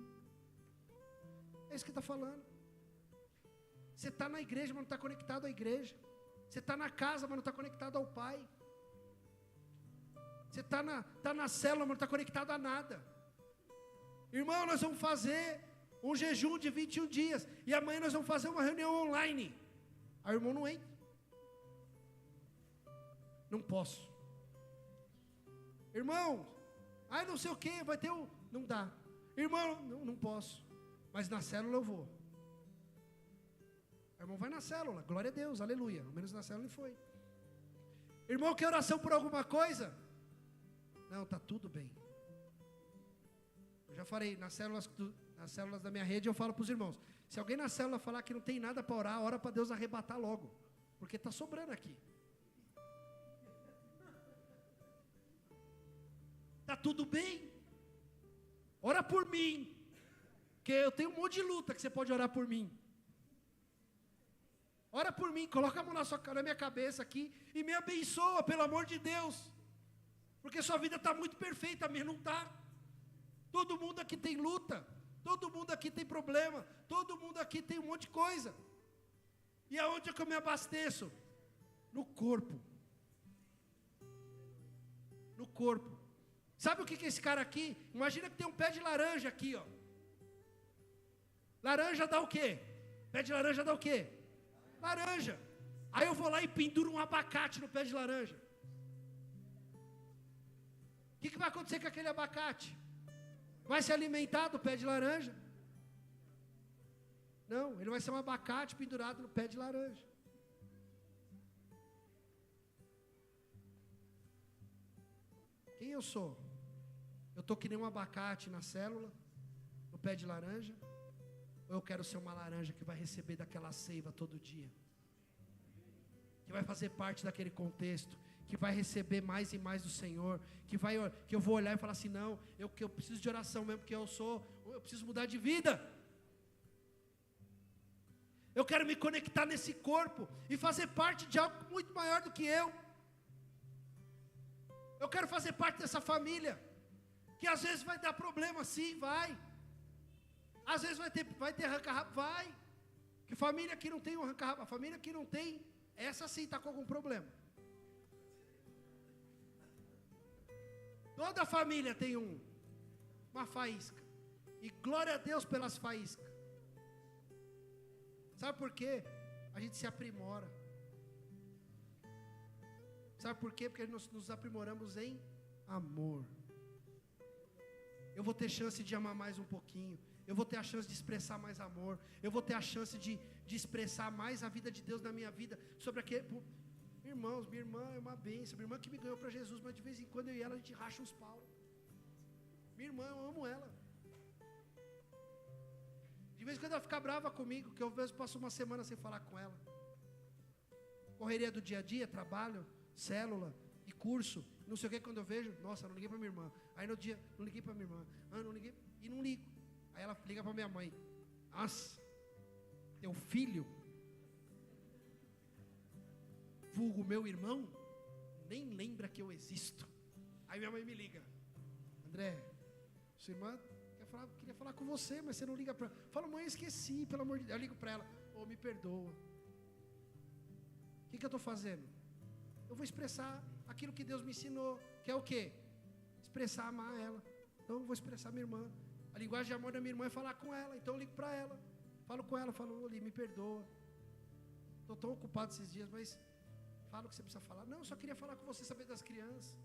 S1: É isso que ele está falando. Você está na igreja, mas não está conectado à igreja. Você está na casa, mas não está conectado ao Pai. Você está na célula, mas não está conectado a nada. Irmão, nós vamos fazer um jejum de 21 dias. E amanhã nós vamos fazer uma reunião online. Aí o irmão não entra. Não posso. Irmão, não sei o que, vai ter um... Não dá. Irmão, não posso. Mas na célula eu vou. O irmão vai na célula, glória a Deus, aleluia. Ao menos na célula ele foi. Irmão, quer oração por alguma coisa? Não, está tudo bem. Eu já falei, nas células da minha rede eu falo para os irmãos. Se alguém na célula falar que não tem nada para orar, ora para Deus arrebatar logo. Porque está sobrando aqui. Está tudo bem? Ora por mim. Porque eu tenho um monte de luta que você pode orar por mim. Ora por mim, coloca a mão na minha cabeça aqui e me abençoa, pelo amor de Deus. Porque sua vida está muito perfeita, a minha não está. Todo mundo aqui tem luta. Todo mundo aqui tem problema. Todo mundo aqui tem um monte de coisa. E aonde é que eu me abasteço? No corpo. No corpo. Sabe o que é esse cara aqui? Imagina que tem um pé de laranja aqui, ó. Laranja dá o quê? Pé de laranja dá o quê? Laranja. Aí eu vou lá e penduro um abacate no pé de laranja. O que vai acontecer com aquele abacate? Vai se alimentar do pé de laranja? Não, ele vai ser um abacate pendurado no pé de laranja. Quem eu sou? Eu estou que nem um abacate na célula, no pé de laranja? Ou eu quero ser uma laranja que vai receber daquela seiva todo dia? Que vai fazer parte daquele contexto, que vai receber mais e mais do Senhor, que eu vou olhar e falar assim, não, eu preciso de oração mesmo, porque eu preciso mudar de vida. Eu quero me conectar nesse corpo e fazer parte de algo muito maior do que eu. Eu quero fazer parte dessa família, que às vezes vai dar problema, sim, vai. Às vezes vai ter arranca-rabo, vai. Que família que não tem um arranca-rabo, a família que não tem, essa sim está com algum problema. Toda família tem uma faísca. E glória a Deus pelas faíscas. Sabe por quê? A gente se aprimora. Sabe por quê? Porque nós nos aprimoramos em amor. Eu vou ter chance de amar mais um pouquinho. Eu vou ter a chance de expressar mais amor. Eu vou ter a chance de expressar mais a vida de Deus na minha vida. Sobre aquele... Irmãos, minha irmã é uma bênção. Minha irmã que me ganhou para Jesus, mas de vez em quando eu e ela a gente racha uns pau. Minha irmã, eu amo ela. De vez em quando ela fica brava comigo, que eu às vezes passo uma semana sem falar com ela. Correria do dia a dia, trabalho, célula e curso, não sei o que, quando eu vejo, nossa, não liguei para minha irmã. Aí no dia, não liguei para minha irmã. Não liguei, e não ligo. Aí ela liga para minha mãe. Nossa, teu filho, vulgo meu irmão, nem lembra que eu existo. Aí minha mãe me liga. André, sua irmã queria falar com você, mas você não liga para ela. Fala, mãe, esqueci, pelo amor de Deus. Eu ligo para ela, me perdoa. O que eu estou fazendo? Eu vou expressar aquilo que Deus me ensinou, que é o quê? Expressar, amar ela. Então eu vou expressar minha irmã. A linguagem de amor da minha irmã é falar com ela. Então eu ligo para ela, falo com ela, falo, me perdoa. Estou tão ocupado esses dias, mas fala o que você precisa falar. Não, eu só queria falar com você, saber das crianças.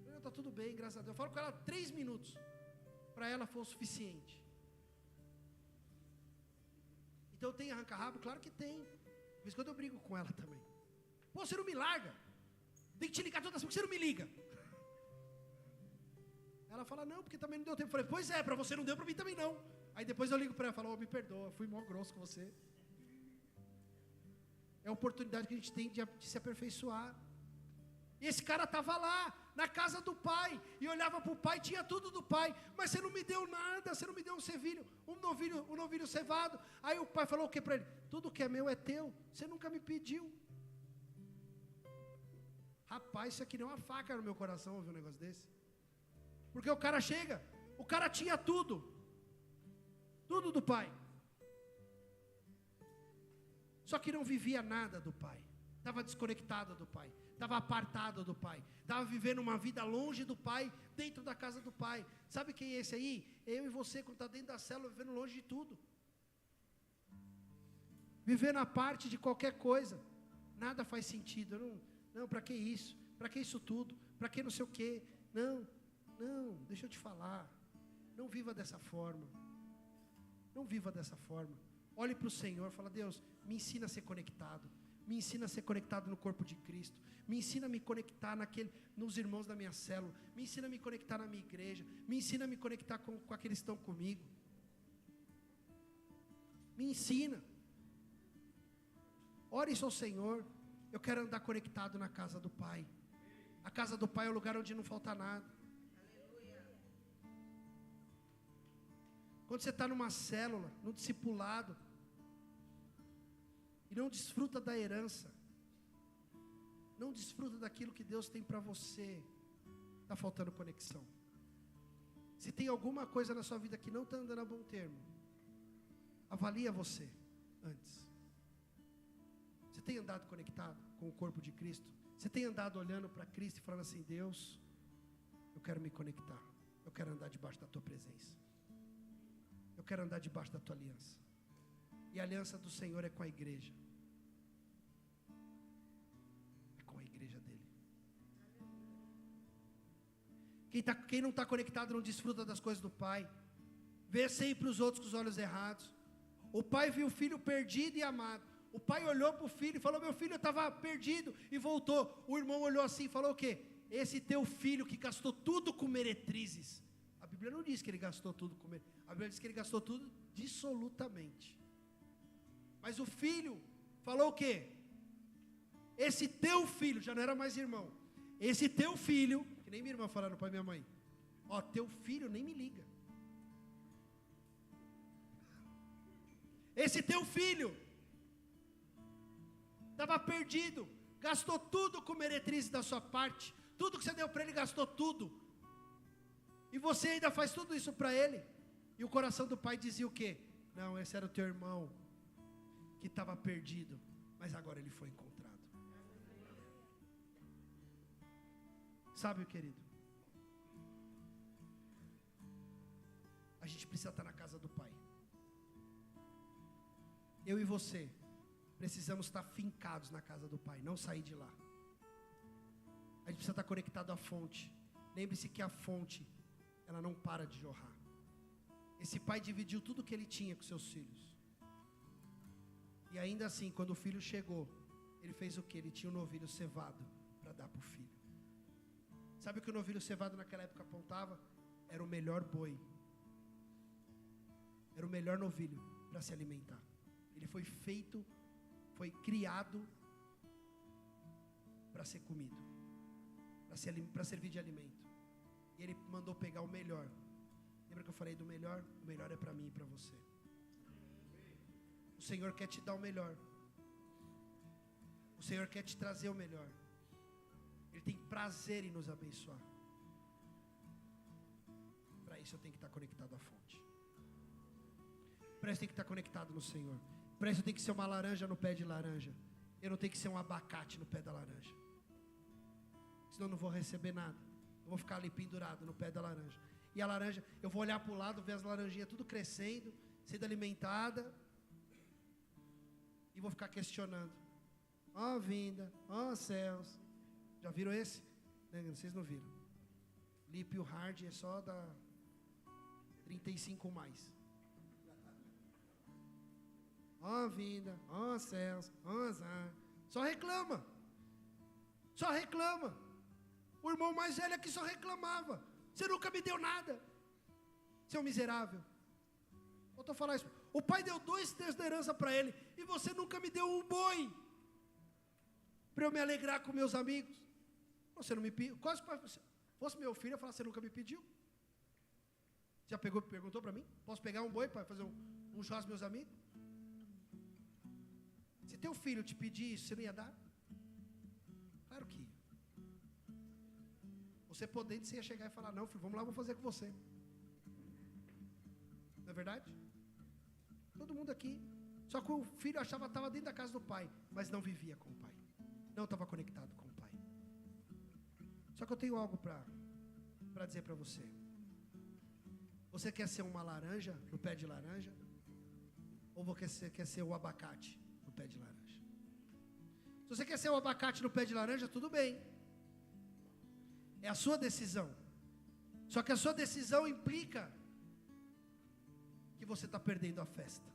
S1: Não, está tudo bem, graças a Deus. Eu falo com ela 3 minutos. Para ela foi o suficiente. Então tem arranca-rabo? Claro que tem. De vez em quando eu brigo com ela também. Pô, você não me larga. Tem que te ligar todas as vezes, porque você não me liga. Ela fala, não, porque também não deu tempo. Eu falei, pois é, para você não deu, para mim também não. Aí depois eu ligo para ela e falo, me perdoa, fui mó grosso com você. É a oportunidade que a gente tem de se aperfeiçoar. E esse cara estava lá, na casa do pai, e olhava para o pai, tinha tudo do pai, mas você não me deu nada, você não me deu um novilho cevado. Aí o pai falou o que para ele? Tudo que é meu é teu, você nunca me pediu. Rapaz, isso aqui nem uma faca no meu coração ouvir um negócio desse. Porque o cara chega, o cara tinha tudo. Tudo do pai. Só que não vivia nada do pai. Estava desconectado do pai. Estava apartado do pai. Estava vivendo uma vida longe do pai, dentro da casa do pai. Sabe quem é esse aí? Eu e você, quando está dentro da célula, vivendo longe de tudo. Vivendo a parte de qualquer coisa. Nada faz sentido. Não, para que isso? Para que isso tudo? Para que não sei o quê? Não, deixa eu te falar. Não viva dessa forma. Não viva dessa forma. Olhe para o Senhor e fala: Deus, me ensina a ser conectado. Me ensina a ser conectado no corpo de Cristo. Me ensina a me conectar nos irmãos da minha célula. Me ensina a me conectar na minha igreja. Me ensina a me conectar com aqueles que estão comigo. Me ensina. Ore ao Senhor. Eu quero andar conectado na casa do Pai. A casa do Pai é o lugar onde não falta nada. Quando você está numa célula, num discipulado, e não desfruta da herança, não desfruta daquilo que Deus tem para você, está faltando conexão. Se tem alguma coisa na sua vida que não está andando a bom termo, avalia você antes. Você tem andado conectado com o corpo de Cristo? Você tem andado olhando para Cristo e falando assim: Deus, eu quero me conectar, eu quero andar debaixo da tua presença, eu quero andar debaixo da tua aliança. E a aliança do Senhor é com a igreja. É com a igreja dele. Quem não está conectado não desfruta das coisas do Pai. Vê sempre os outros com os olhos errados. O pai viu o filho perdido e amado. O pai olhou para o filho e falou: meu filho estava perdido, e voltou. O irmão olhou assim e falou o quê? Esse teu filho que gastou tudo com meretrizes. A Bíblia não diz que ele gastou tudo com meretrizes. A Bíblia diz que ele gastou tudo dissolutamente. Mas o filho falou o quê? Esse teu filho, já não era mais irmão. Esse teu filho, que nem minha irmã falando para minha mãe: ó, teu filho nem me liga. Esse teu filho estava perdido, gastou tudo com meretrizes da sua parte, tudo que você deu para ele, gastou tudo, e você ainda faz tudo isso para ele. E o coração do pai dizia o quê? Não, esse era o teu irmão, que estava perdido, mas agora ele foi encontrado. Sabe, querido, a gente precisa estar na casa do Pai. Eu e você precisamos estar fincados na casa do Pai, não sair de lá. A gente precisa estar conectado à fonte. Lembre-se que a fonte, ela não para de jorrar. Esse pai dividiu tudo que ele tinha com seus filhos. E ainda assim, quando o filho chegou, ele fez o que? Ele tinha um novilho cevado para dar para o filho. Sabe o que o novilho cevado naquela época apontava? Era o melhor boi. Era o melhor novilho para se alimentar. Ele foi feito, foi criado para ser comido, para servir de alimento. E ele mandou pegar o melhor. Lembra que eu falei do melhor? O melhor é para mim e para você. O Senhor quer te dar o melhor. O Senhor quer te trazer o melhor. Ele tem prazer em nos abençoar. Para isso eu tenho que estar conectado à fonte. Para isso eu tenho que estar conectado no Senhor. Para isso eu tenho que ser uma laranja no pé de laranja. Eu não tenho que ser um abacate no pé da laranja. Senão eu não vou receber nada. Eu vou ficar ali pendurado no pé da laranja. E a laranja, eu vou olhar para o lado, ver as laranjinhas tudo crescendo, sendo alimentada. E vou ficar questionando. Ó vinda, ó céus. Já viram esse? Vocês não viram. Lípio hard é só da 35 mais. Ó vinda, ó céus, ó azar. Só reclama. Só reclama. O irmão mais velho aqui só reclamava. Você nunca me deu nada, seu miserável. Voltou a falar isso. O pai deu 2/3 da herança para ele, e você nunca me deu um boi para eu me alegrar com meus amigos. Você não me pediu. Quase se fosse meu filho, eu falaria: você nunca me pediu? Já perguntou para mim? Posso pegar um boi para fazer um churrasco com meus amigos? Se teu filho te pedir isso, você não ia dar? Claro que ia. Você podendo, você ia chegar e falar, não, filho, vamos lá, vou fazer com você. Não é verdade? Todo mundo aqui. Só que o filho achava que estava dentro da casa do pai, mas não vivia com o pai. Não estava conectado com o pai. Só que eu tenho algo para dizer para você. Você quer ser uma laranja no pé de laranja? Ou você quer ser o abacate no pé de laranja? Se você quer ser o abacate no pé de laranja, tudo bem. É a sua decisão. Só que a sua decisão implica que você está perdendo a festa.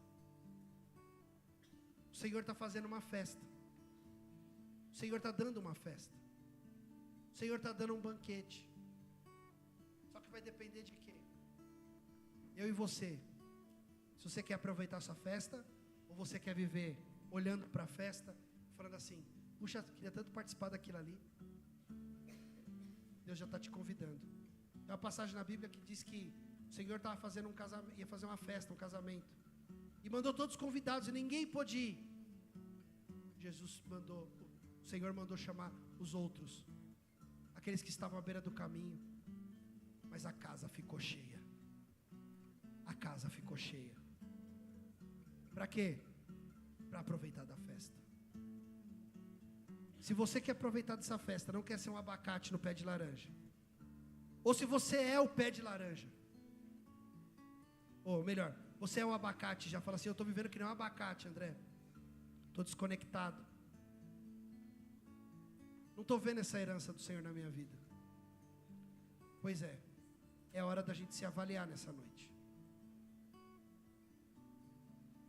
S1: O Senhor está fazendo uma festa. O Senhor está dando uma festa. O Senhor está dando um banquete. Só que vai depender de quê? Eu e você. Se você quer aproveitar essa festa, ou você quer viver olhando para a festa, falando assim, puxa, queria tanto participar daquilo ali. Deus já está te convidando. Tem uma passagem na Bíblia que diz que o Senhor estava fazendo um casamento, ia fazer uma festa, um casamento. E mandou todos os convidados e ninguém pôde ir. O Senhor mandou chamar os outros. Aqueles que estavam à beira do caminho. Mas a casa ficou cheia. A casa ficou cheia. Para quê? Para aproveitar da festa. Se você quer aproveitar dessa festa, não quer ser um abacate no pé de laranja. Ou se você é o pé de laranja. Ou melhor, você é um abacate, já fala assim, eu estou vivendo que nem um abacate, André. Estou desconectado. Não estou vendo essa herança do Senhor na minha vida. Pois é. É hora da gente se avaliar nessa noite.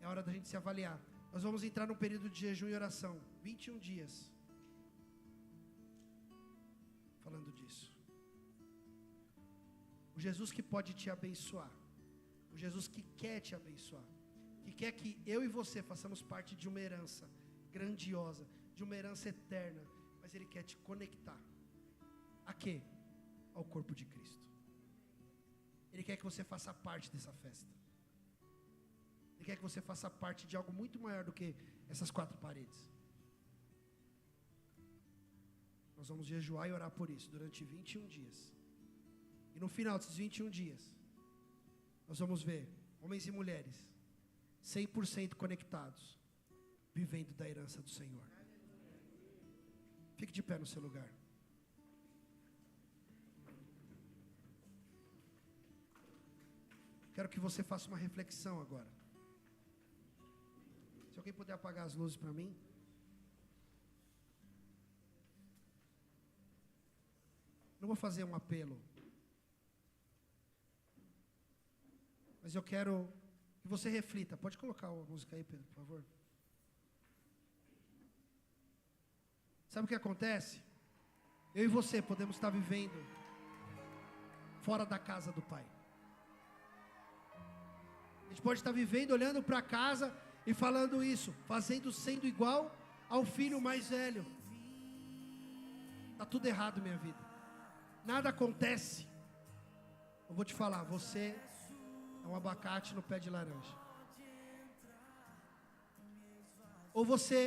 S1: É hora da gente se avaliar. Nós vamos entrar num período de jejum e oração. 21 dias. Falando disso. O Jesus que pode te abençoar. O Jesus que quer te abençoar. Que quer que eu e você façamos parte de uma herança grandiosa. De uma herança eterna. Mas Ele quer te conectar. A quê? Ao corpo de Cristo. Ele quer que você faça parte dessa festa. Ele quer que você faça parte de algo muito maior do que essas 4 paredes. Nós vamos jejuar e orar por isso durante 21 dias. E no final desses 21 dias, nós vamos ver homens e mulheres 100% conectados, vivendo da herança do Senhor. Fique de pé no seu lugar. Quero que você faça uma reflexão agora. Se alguém puder apagar as luzes para mim. Não vou fazer um apelo. Mas eu quero que você reflita. Pode colocar a música aí, Pedro, por favor. Sabe o que acontece? Eu e você podemos estar vivendo fora da casa do Pai. A gente pode estar vivendo, olhando para casa e falando isso, sendo igual ao filho mais velho. Está tudo errado, minha vida. Nada acontece. Eu vou te falar, você é um abacate no pé de laranja. Ou você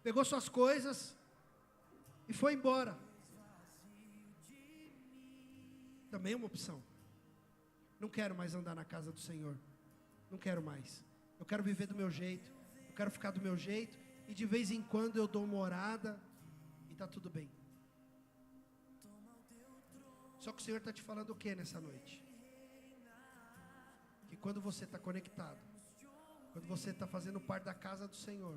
S1: pegou suas coisas e foi embora. Também é uma opção. Não quero mais andar na casa do Senhor. Não quero mais. Eu quero viver do meu jeito. Eu quero ficar do meu jeito. E de vez em quando eu dou uma orada. E está tudo bem. Só que o Senhor está te falando o que nessa noite? Que quando você está conectado, quando você está fazendo parte da casa do Senhor,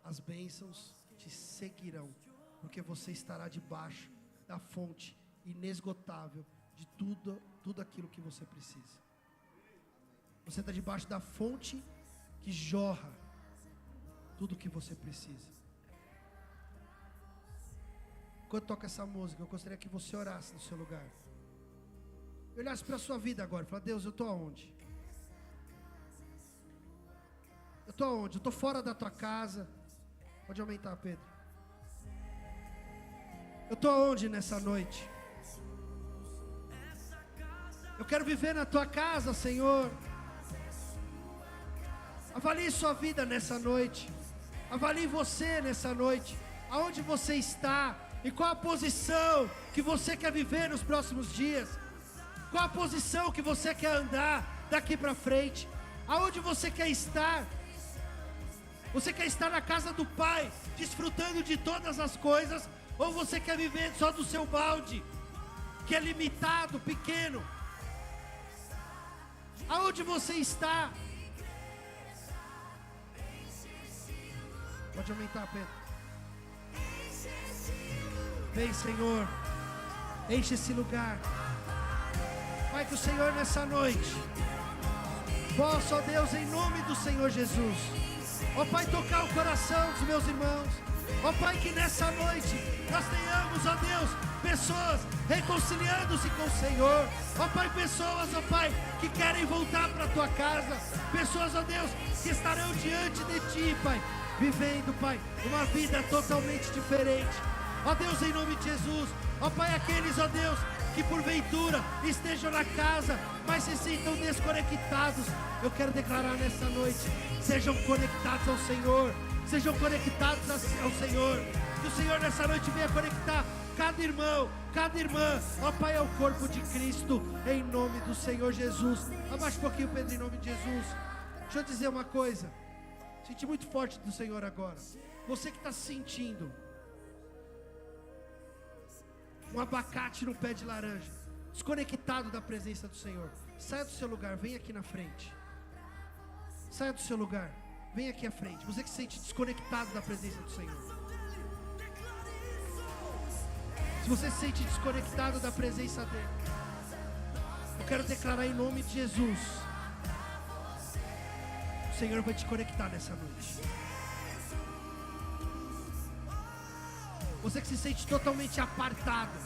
S1: as bênçãos te seguirão. Porque você estará debaixo da fonte inesgotável de tudo aquilo que você precisa. Você está debaixo da fonte que jorra tudo o que você precisa. Enquanto toca essa música, eu gostaria que você orasse no seu lugar. E olhasse para a sua vida agora. Fala, Deus, eu estou aonde? Eu estou aonde? Eu estou fora da tua casa. Pode aumentar, Pedro. Eu estou aonde nessa noite? Eu quero viver na tua casa, Senhor. Avalie sua vida nessa noite. Avalie você nessa noite. aonde você está e qual a posição que você quer viver nos próximos dias. Qual a posição que você quer andar daqui para frente? Aonde você quer estar? Você quer estar na casa do Pai, desfrutando de todas as coisas? Ou você quer viver só do seu balde, que é limitado, pequeno? Aonde você está? Pode aumentar, Pedro. Vem, Senhor, enche esse lugar. Pai, que o Senhor nessa noite possa, ó Deus, em nome do Senhor Jesus, ó Pai, tocar o coração dos meus irmãos. Ó Pai, que nessa noite nós tenhamos, ó Deus, pessoas reconciliando-se com o Senhor. Ó Pai, pessoas, ó Pai, que querem voltar para a Tua casa. Pessoas, ó Deus, que estarão diante de Ti, Pai, vivendo, Pai, uma vida totalmente diferente. Ó Deus, em nome de Jesus. Ó Pai, aqueles, ó Deus, que porventura estejam na casa, mas se sintam desconectados, eu quero declarar nessa noite: sejam conectados ao Senhor, sejam conectados ao Senhor. Que o Senhor nessa noite venha conectar cada irmão, cada irmã, ó Pai, ao corpo de Cristo, em nome do Senhor Jesus. Abaixa um pouquinho, Pedro, em nome de Jesus. Deixa eu dizer uma coisa, senti muito forte do Senhor agora. Você que está se sentindo um abacate no pé de laranja, desconectado da presença do Senhor, saia do seu lugar, vem aqui na frente. Saia do seu lugar, vem aqui à frente. Você que se sente desconectado da presença do Senhor, se você se sente desconectado da presença dEle, eu quero declarar em nome de Jesus: o Senhor vai te conectar nessa noite. Você que se sente totalmente apartado,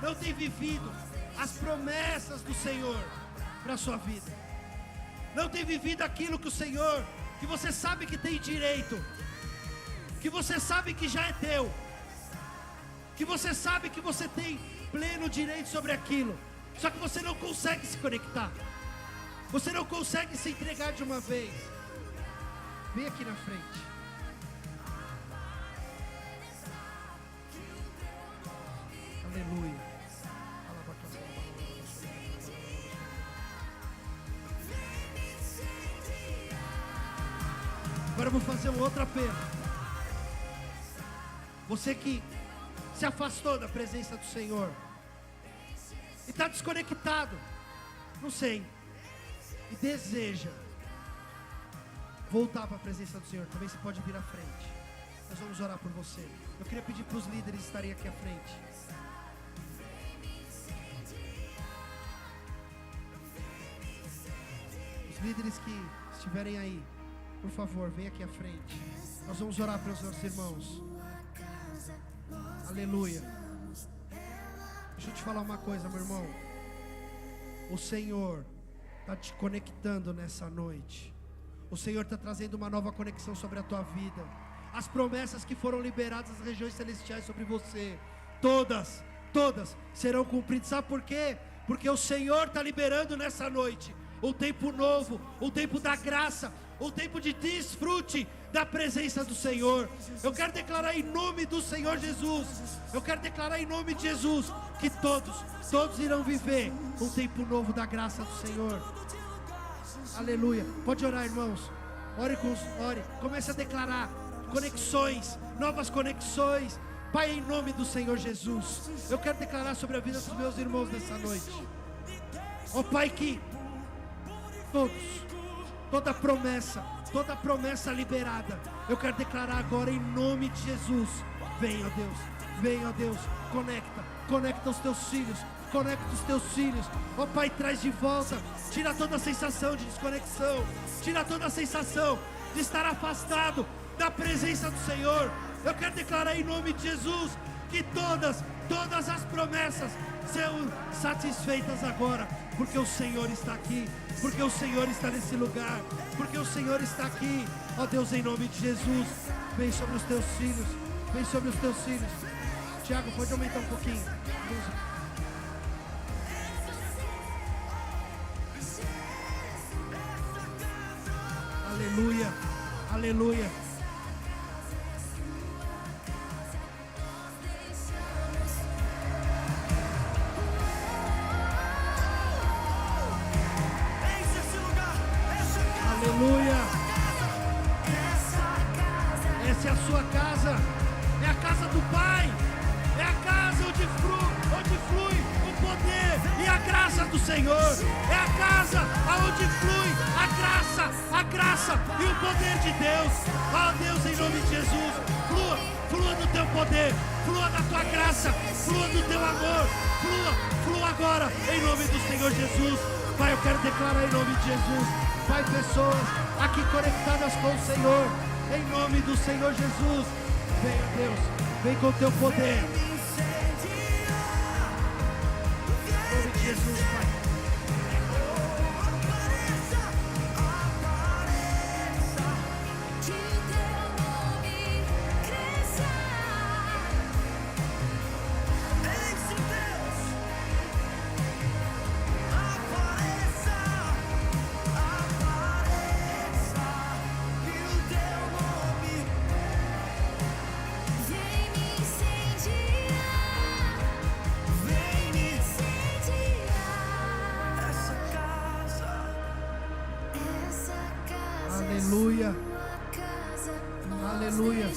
S1: não tem vivido as promessas do Senhor para a sua vida, não tem vivido aquilo que o Senhor, que você sabe que tem direito, que você sabe que já é teu, que você sabe que você tem pleno direito sobre aquilo, só que você não consegue se conectar, você não consegue se entregar de uma vez. Vem aqui na frente. Aleluia. Agora eu vou fazer um outro apelo. Você que se afastou da presença do Senhor e está desconectado, não sei, e deseja voltar para a presença do Senhor, também você pode vir à frente. Nós vamos orar por você. Eu queria pedir para os líderes estarem aqui à frente. Líderes que estiverem aí, por favor, vem aqui à frente. Nós vamos orar pelos nossos irmãos. Aleluia. Deixa eu te falar uma coisa, meu irmão. O Senhor está te conectando nessa noite. O Senhor está trazendo uma nova conexão sobre a tua vida. As promessas que foram liberadas nas regiões celestiais sobre você, todas serão cumpridas. Sabe por quê? Porque o Senhor está liberando nessa noite um tempo novo, um tempo da graça, um tempo de desfrute da presença do Senhor. Eu quero declarar em nome do Senhor Jesus, eu quero declarar em nome de Jesus, que todos irão viver um tempo novo da graça do Senhor. Aleluia. Pode orar, irmãos. Ore, comece a declarar conexões, novas conexões. Pai, em nome do Senhor Jesus, eu quero declarar sobre a vida dos meus irmãos nessa noite. Ó Pai, que toda promessa liberada, eu quero declarar agora em nome de Jesus. Vem, ó Deus, conecta os teus filhos, ó Pai, traz de volta, tira toda a sensação de desconexão, tira toda a sensação de estar afastado da presença do Senhor. Eu quero declarar em nome de Jesus que todas as promessas são satisfeitas agora, porque o Senhor está aqui, porque o Senhor está nesse lugar, porque o Senhor está aqui. Ó Deus, em nome de Jesus, vem sobre os teus filhos, vem sobre os teus filhos. Tiago, pode aumentar um pouquinho. Aleluia, aleluia. sua casa é a casa do Pai, é a casa onde flui o poder e a graça do Senhor, é a casa onde flui a graça e o poder de Deus. Ó Deus, em nome de Jesus, flua do teu poder, flua da tua graça, flua do teu amor, flua agora, em nome do Senhor Jesus. Pai, eu quero declarar em nome de Jesus, Pai, pessoas aqui conectadas com o Senhor, em nome do Senhor Jesus. Venha, Deus, vem com o teu poder. Em nome de Jesus, Pai. Aleluia, aleluia,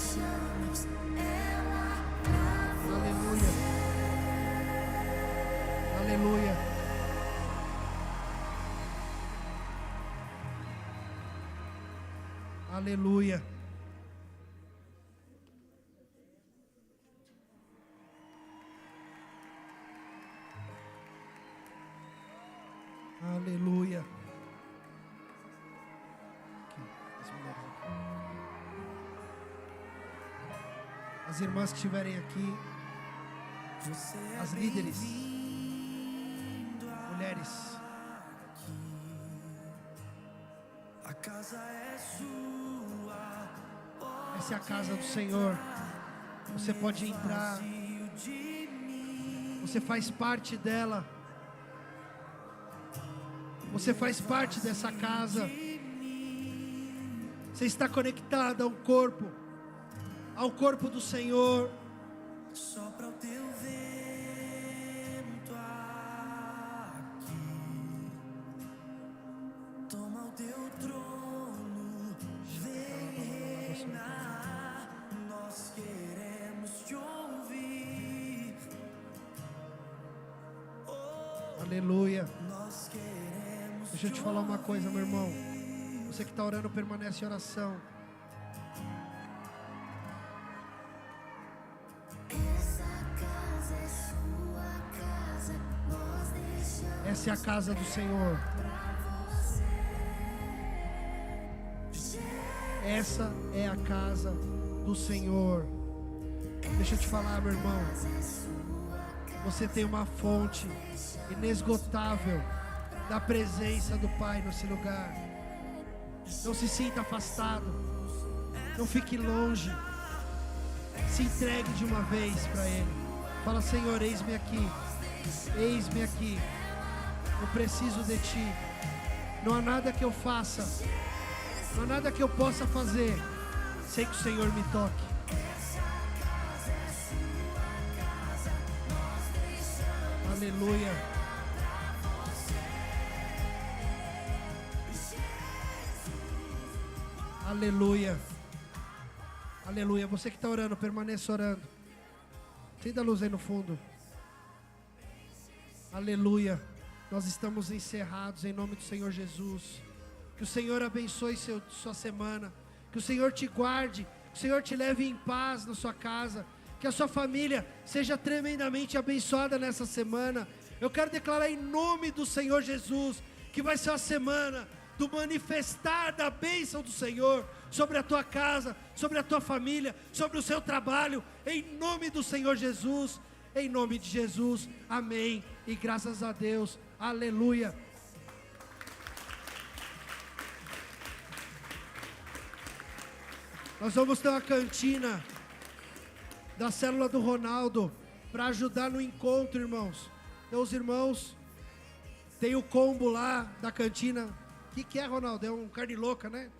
S1: aleluia, aleluia. Aleluia. Aleluia. As irmãs que estiverem aqui, as líderes, mulheres,
S2: a casa é sua,
S1: essa é a casa do Senhor. Você pode entrar, você faz parte dela, você faz parte dessa casa. Você está conectado ao corpo do Senhor.
S2: Sopra o teu vento aqui, toma o teu trono, reina, nós queremos te ouvir.
S1: Aleluia.
S2: Nós queremos.
S1: Deixa eu te falar uma coisa, meu irmão. Você que está orando, permanece em oração. Essa é a casa do Senhor. Essa é a casa do Senhor. Deixa eu te falar, meu irmão. Você tem uma fonte inesgotável da presença do Pai nesse lugar. Não se sinta afastado. Não fique longe. Se entregue de uma vez para Ele. Fala: Senhor, eis-me aqui. Eis-me aqui. Eu preciso de Ti. Não há nada que eu faça, não há nada que eu possa fazer sem que o Senhor me toque. Aleluia. Aleluia. Aleluia. Você que está orando, permaneça orando. Acenda a luz aí no fundo. Aleluia. Nós estamos encerrados em nome do Senhor Jesus. Que o Senhor abençoe sua semana. Que o Senhor te guarde. Que o Senhor te leve em paz na sua casa. Que a sua família seja tremendamente abençoada nessa semana. Eu quero declarar em nome do Senhor Jesus que vai ser uma semana do manifestar da bênção do Senhor sobre a tua casa, sobre a tua família, sobre o seu trabalho, em nome do Senhor Jesus, em nome de Jesus, amém, e graças a Deus, aleluia. Nós vamos ter uma cantina da célula do Ronaldo, para ajudar no encontro, irmãos. Então os irmãos, tem o combo lá da cantina. O que é, Ronaldo? É um carne louca, né?